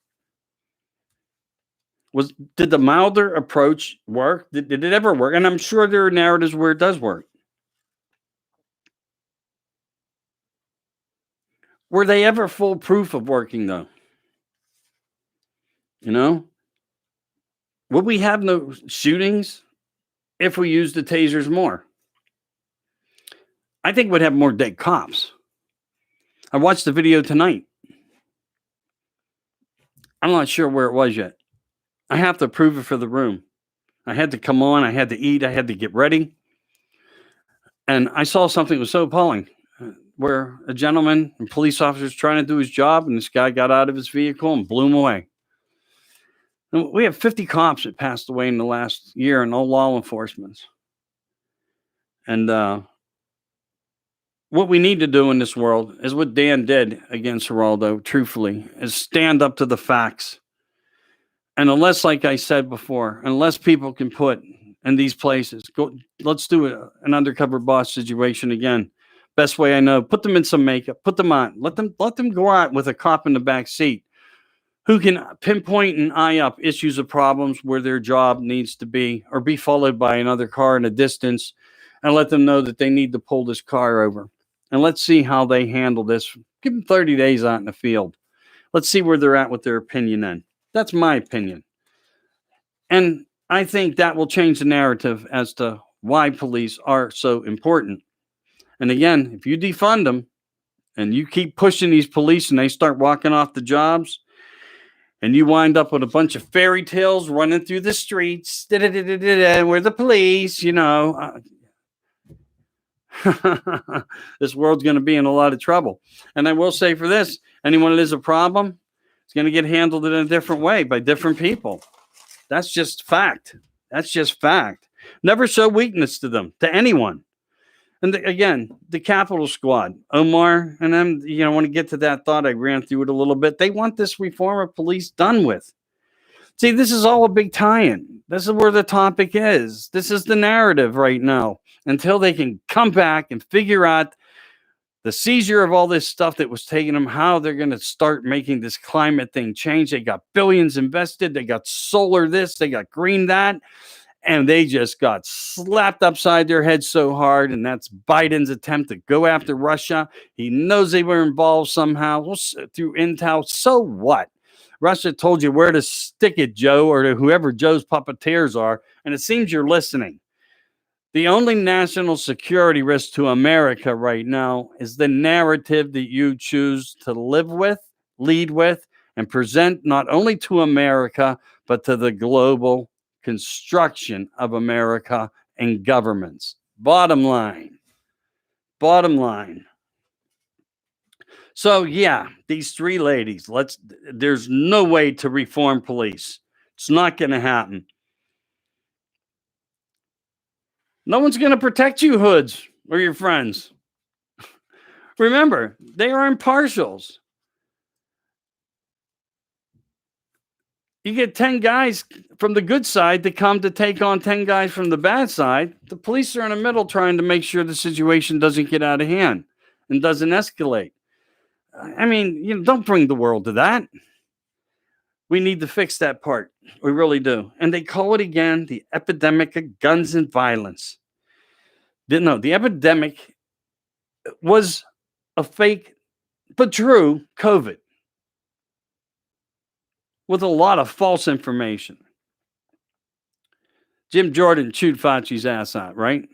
Did the milder approach work? Did it ever work? And I'm sure there are narratives where it does work. Were they ever foolproof of working, though? Would we have no shootings if we used the tasers more? I think we'd have more dead cops. I watched the video tonight. I'm not sure where it was yet. I have to approve it for the room. I had to come on. I had to eat. I had to get ready. And I saw something that was so appalling, where a gentleman, a police officer, was trying to do his job, and this guy got out of his vehicle and blew him away. And we have 50 cops that passed away in the last year, and all law enforcement. And what we need to do in this world is what Dan did against Geraldo, truthfully, is stand up to the facts. And unless, like I said before, unless people can put in these places, let's do an undercover boss situation again. Best way I know, put them in some makeup, put them on, let them go out with a cop in the back seat who can pinpoint and eye up issues or problems where their job needs to be, or be followed by another car in a distance, and let them know that they need to pull this car over. And let's see how they handle this. Give them 30 days out in the field. Let's see where they're at with their opinion then. That's my opinion. And I think that will change the narrative as to why police are so important. And again, if you defund them and you keep pushing these police and they start walking off the jobs, and you wind up with a bunch of fairy tales running through the streets, we're the police, this world's going to be in a lot of trouble. And I will say for this, anyone that is a problem, it's going to get handled in a different way by different people. That's just fact. Never show weakness to them, to anyone. And again, the Capitol Squad, Omar and them, I want to get to that thought. I ran through it a little bit. They want this reform of police done with. See, this is all a big tie-in. This is where the topic is. This is the narrative right now, until they can come back and figure out the seizure of all this stuff that was taking them, how they're going to start making this climate thing change. They got billions invested. They got solar this, they got green that. And they just got slapped upside their head so hard. And that's Biden's attempt to go after Russia. He knows they were involved somehow through intel. So what? Russia told you where to stick it, Joe, or to whoever Joe's puppeteers are. And it seems you're listening. The only national security risk to America right now is the narrative that you choose to live with, lead with, and present not only to America, but to the global construction of America and governments. Bottom line. Bottom line. So yeah, these three ladies, there's no way to reform police. It's not going to happen. No one's going to protect you, hoods, or your friends. Remember, they are impartials. You get 10 guys from the good side to come to take on 10 guys from the bad side. The police are in the middle trying to make sure the situation doesn't get out of hand and doesn't escalate. I mean, don't bring the world to that. We need to fix that part. We really do. And they call it again the epidemic of guns and violence. No, the epidemic was a fake but true COVID with a lot of false information. Jim Jordan chewed Fauci's ass out, right?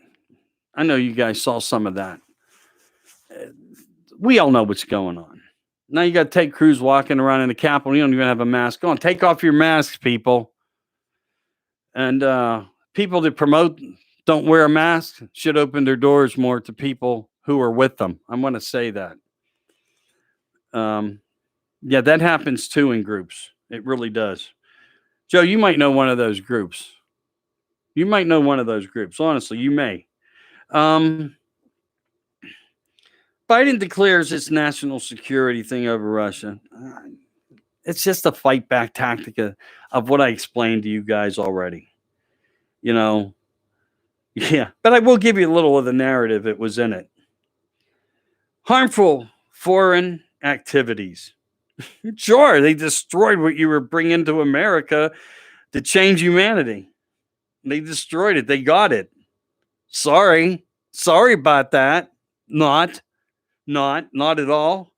I know you guys saw some of that. We all know what's going on. Now you got Ted Cruz walking around in the Capitol. You don't even have a mask on. Take off your masks, people. And people that promote don't wear a mask should open their doors more to people who are with them. I want to say that. Yeah, that happens too in groups. It really does. Joe, you might know one of those groups. Honestly, you may. Biden declares its national security thing over Russia. It's just a fight back tactic of what I explained to you guys already. Yeah, but I will give you a little of the narrative it was in it. Harmful foreign activities. Sure, they destroyed what you were bringing to America to change humanity. They destroyed it. They got it. Sorry about that. Not at all.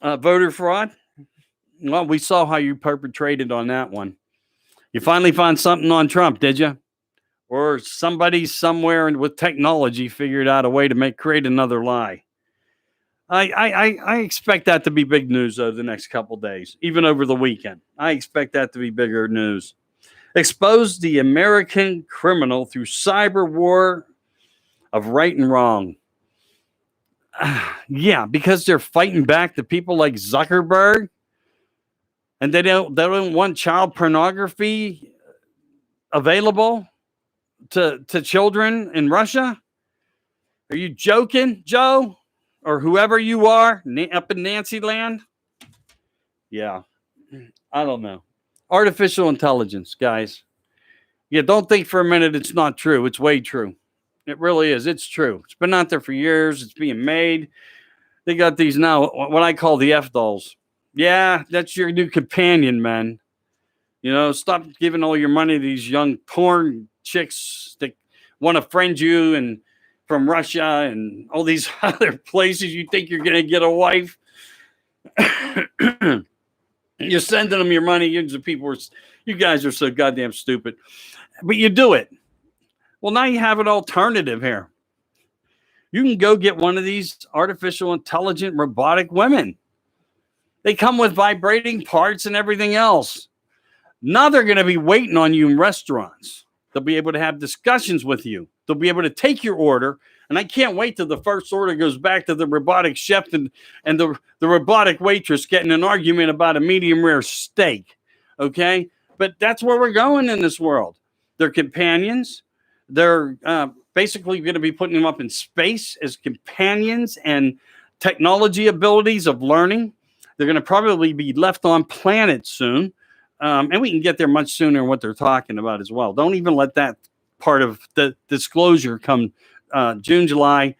Voter fraud. Well, we saw how you perpetrated on that one. You finally found something on Trump, did you? Or somebody somewhere with technology figured out a way to create another lie. I expect that to be big news over the next couple days, even over the weekend. I expect that to be bigger news. Expose the American criminal through cyber war of right and wrong. Yeah, because they're fighting back to people like Zuckerberg, and they don't want child pornography available to children in Russia. Are you joking, Joe? Or whoever you are up in Nancy land? Yeah, I don't know. Artificial intelligence, guys. Yeah, don't think for a minute it's not true. It's way true. It really is. It's true. It's been out there for years. It's being made. They got these now, what I call the F dolls. Yeah, that's your new companion, man. Stop giving all your money to these young porn chicks that want to friend you and from Russia and all these other places you think you're going to get a wife. You're sending them your money. You guys are so goddamn stupid. But you do it. Well, now you have an alternative here. You can go get one of these artificial intelligent robotic women. They come with vibrating parts and everything else. Now they're going to be waiting on you in restaurants. They'll be able to have discussions with you. They'll be able to take your order. And I can't wait till the first order goes back to the robotic chef and the robotic waitress getting an argument about a medium rare steak. Okay? But that's where we're going in this world. They're companions. They're basically going to be putting them up in space as companions and technology abilities of learning. They're going to probably be left on planet soon. And we can get there much sooner than what they're talking about as well. Don't even let that part of the disclosure come June, July.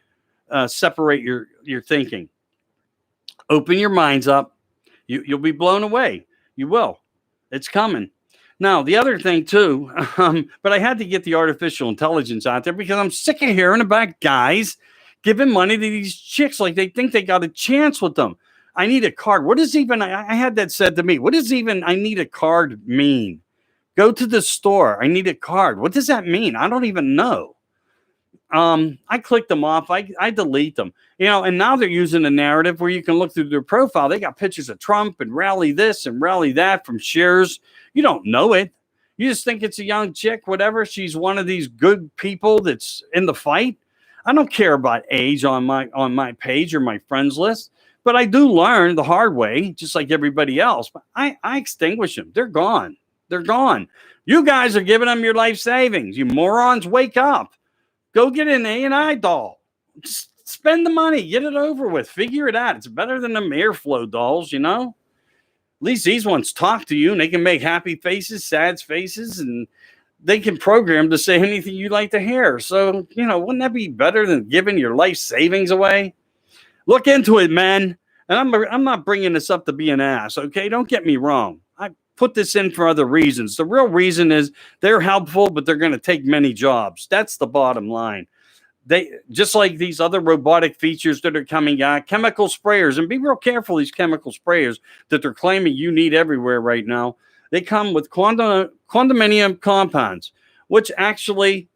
Separate your thinking. Open your minds up. You'll be blown away. You will. It's coming. Now, the other thing, too, but I had to get the artificial intelligence out there because I'm sick of hearing about guys giving money to these chicks like they think they got a chance with them. I need a card. What does even, I had that said to me, what does even I need a card mean? Go to the store. I need a card. What does that mean? I don't even know. I clicked them off. I delete them. And now they're using a narrative where you can look through their profile. They got pictures of Trump and rally this and rally that from shares. You don't know it. You just think it's a young chick, whatever. She's one of these good people that's in the fight. I don't care about age on my page or my friends list, but I do learn the hard way, just like everybody else. But I extinguish them. They're gone. They're gone. You guys are giving them your life savings. You morons, wake up. Go get an A&I doll. Just spend the money. Get it over with. Figure it out. It's better than them airflow dolls, you know? At least these ones talk to you and they can make happy faces, sad faces, and they can program to say anything you like to hear. So, wouldn't that be better than giving your life savings away? Look into it, men. And I'm not bringing this up to be an ass, okay? Don't get me wrong. I put this in for other reasons. The real reason is they're helpful, but they're going to take many jobs. That's the bottom line. They just like these other robotic features that are coming out, chemical sprayers, and be real careful, these chemical sprayers that they're claiming you need everywhere right now. They come with condominium compounds, which actually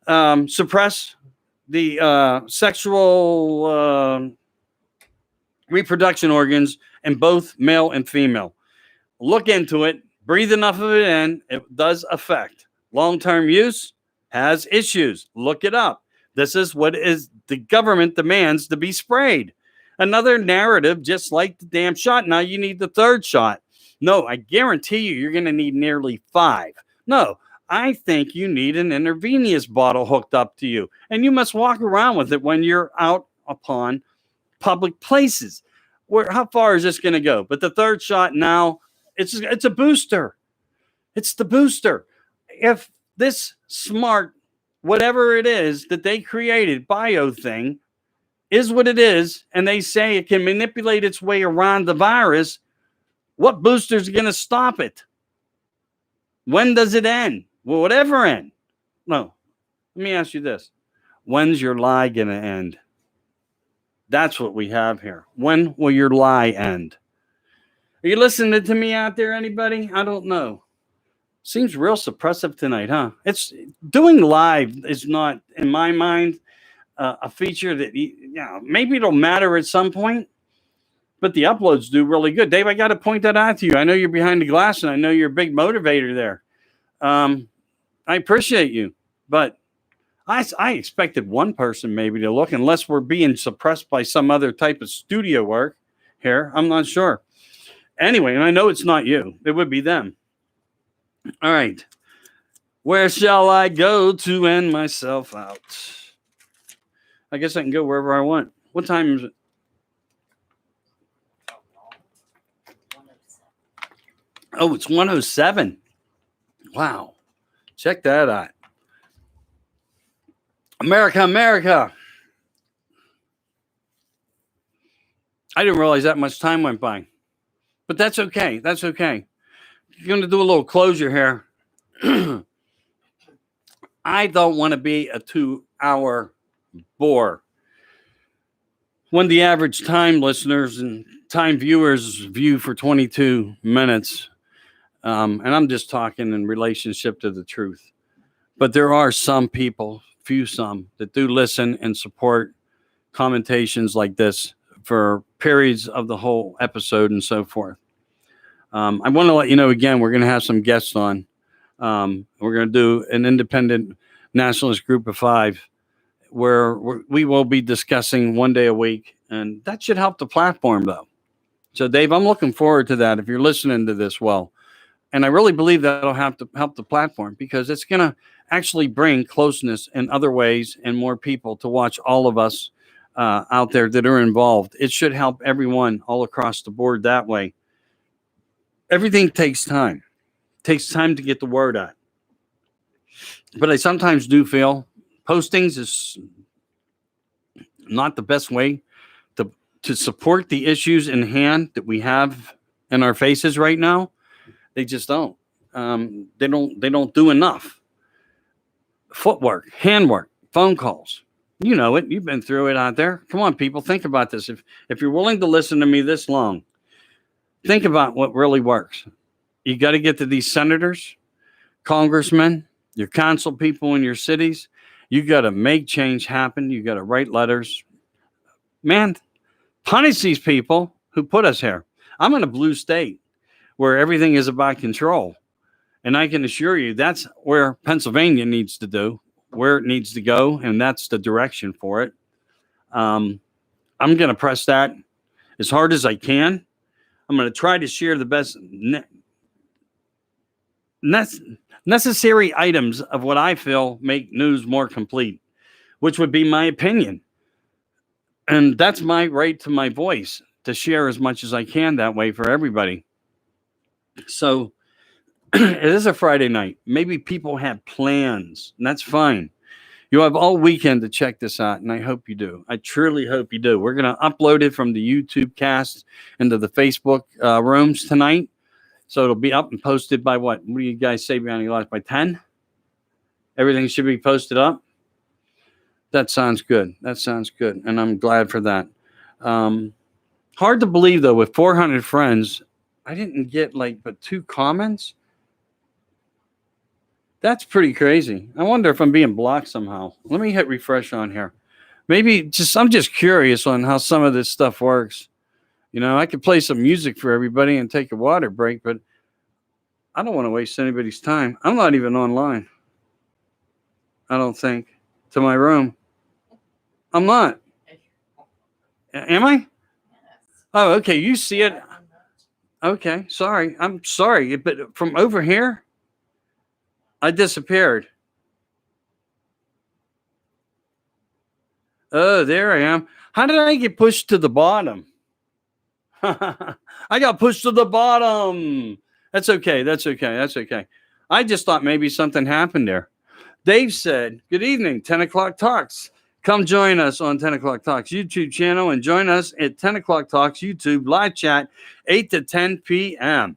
suppress the sexual reproduction organs in both male and female. Look into it. Breathe enough of it in. It does affect. Long-term use has issues. Look it up. This is what is the government demands to be sprayed. Another narrative, just like the damn shot. Now you need the third shot. No, I guarantee you're going to need nearly 5. No, I think you need an intravenous bottle hooked up to you. And you must walk around with it when you're out upon public places. How far is this going to go? But the third shot now, it's a booster. It's the booster. If this smart whatever it is that they created, bio thing, is what it is, and they say it can manipulate its way around the virus, what booster is going to stop it? When does it end? Will it ever end? No. Let me ask you this. When's your lie going to end? That's what we have here. When will your lie end? Are you listening to me out there, anybody? I don't know. Seems real suppressive tonight, huh? It's doing live is not, in my mind, a feature that maybe it'll matter at some point, but the uploads do really good. Dave, I got to point that out to you. I know you're behind the glass, and I know you're a big motivator there. I appreciate you, but I expected one person maybe to look, unless we're being suppressed by some other type of studio work here. I'm not sure. Anyway, and I know it's not you. It would be them. All right. Where shall I go to end myself out? I guess I can go wherever I want. What time is it? Oh, it's 1:07. Wow. Check that out. America, America. I didn't realize that much time went by. But that's okay. That's okay. I'm going to do a little closure here. I don't want to be a 2-hour bore. When the average time listeners and time viewers view for 22 minutes, and I'm just talking in relationship to the truth. But there are some people, some, that do listen and support commentations like this for periods of the whole episode and so forth. I want to let you know again, we're going to have some guests on. We're going to do an independent nationalist group of 5 where we will be discussing one day a week. And that should help the platform, though. So, Dave, I'm looking forward to that if you're listening to this well. And I really believe that'll have to help the platform because it's going to actually bring closeness in other ways and more people to watch all of us out there that are involved. It should help everyone all across the board that way. Everything takes time. It takes time to get the word out. But I sometimes do feel postings is not the best way to support the issues in hand that we have in our faces right now. They just don't. They don't do enough. Footwork, handwork, phone calls. You know it. You've been through it out there. Come on, people. Think about this. If you're willing to listen to me this long, think about what really works. You got to get to these senators, congressmen, your council people in your cities. You got to make change happen. You got to write letters. Man, punish these people who put us here. I'm in a blue state where everything is about control. And I can assure you that's where Pennsylvania needs to do, where it needs to go, and that's the direction for it. Um, I'm going to press that as hard as I can. I'm going to try to share the best necessary items of what I feel make news more complete, which would be my opinion. And that's my right to my voice to share as much as I can that way for everybody. So it is a Friday night. Maybe people have plans, and that's fine. You have all weekend to check this out, and I hope you do. I truly hope you do. We're going to upload it from the YouTube cast into the Facebook rooms tonight. So it'll be up and posted by what? What do you guys say behind your life? By 10? Everything should be posted up? That sounds good. That sounds good. And I'm glad for that. Hard to believe, though, with 400 friends, I didn't get but 2 comments. That's pretty crazy. I wonder if I'm being blocked somehow. Let me hit refresh on here. Maybe I'm just curious on how some of this stuff works. I could play some music for everybody and take a water break, but I don't want to waste anybody's time. I'm not even online. I don't think. To my room. I'm not. Am I? Oh, okay. You see it. Okay. Sorry. I'm sorry. But from over here, I disappeared. Oh, there I am. How did I get pushed to the bottom? I got pushed to the bottom. That's okay. That's okay. That's okay. I just thought maybe something happened there. Dave said, good evening, 10 o'clock talks. Come join us on 10 o'clock talks YouTube channel and join us at 10 o'clock talks YouTube live chat 8 to 10 p.m.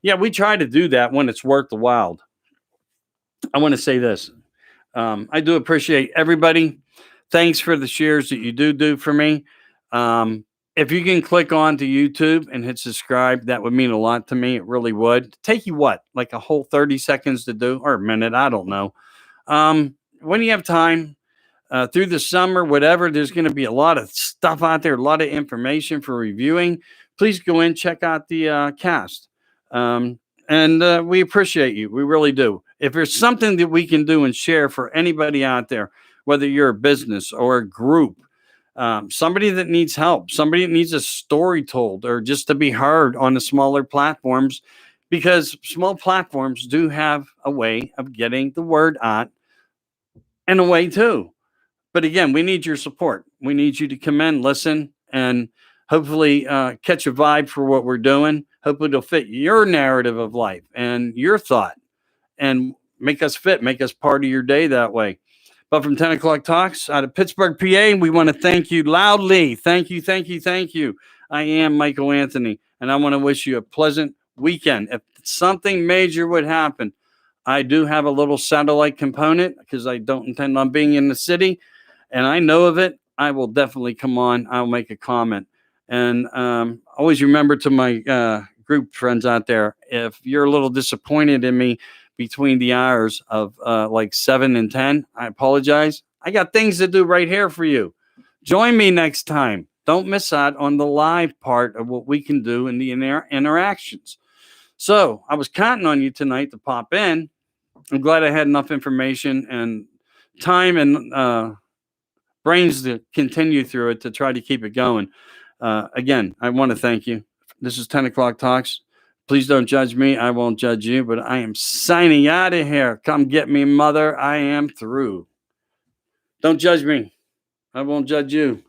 Yeah, we try to do that when it's worth the while. I want to say this. I do appreciate everybody. Thanks for the shares that you do for me. If you can click on to YouTube and hit subscribe, that would mean a lot to me. It really would. Take you what? Like a whole 30 seconds to do, or a minute. I don't know. When you have time, through the summer, whatever, there's going to be a lot of stuff out there, a lot of information for reviewing. Please go in, check out the cast. And we appreciate you. We really do. If there's something that we can do and share for anybody out there, whether you're a business or a group, somebody that needs help, somebody that needs a story told, or just to be heard on the smaller platforms, because small platforms do have a way of getting the word out and a way too. But again, we need your support. We need you to come in, listen, and hopefully catch a vibe for what we're doing. Hopefully it'll fit your narrative of life and your thought and make us part of your day that way. But from 10 o'clock talks out of Pittsburgh, PA, we want to thank you loudly. Thank you, thank you, thank you. I am Michael Anthony, and I want to wish you a pleasant weekend. If something major would happen, I do have a little satellite component because I don't intend on being in the city, and I know of it. I will definitely come on. I'll make a comment. And always remember to my group friends out there, if you're a little disappointed in me between the hours of 7 and 10, I apologize. I got things to do right here for you. Join me next time. Don't miss out on the live part of what we can do in the interactions. So I was counting on you tonight to pop in. I'm glad I had enough information and time and brains to continue through it to try to keep it going. Again, I want to thank you. This is 10 o'clock talks. Please don't judge me. I won't judge you, but I am signing out of here. Come get me, mother. I am through. Don't judge me. I won't judge you.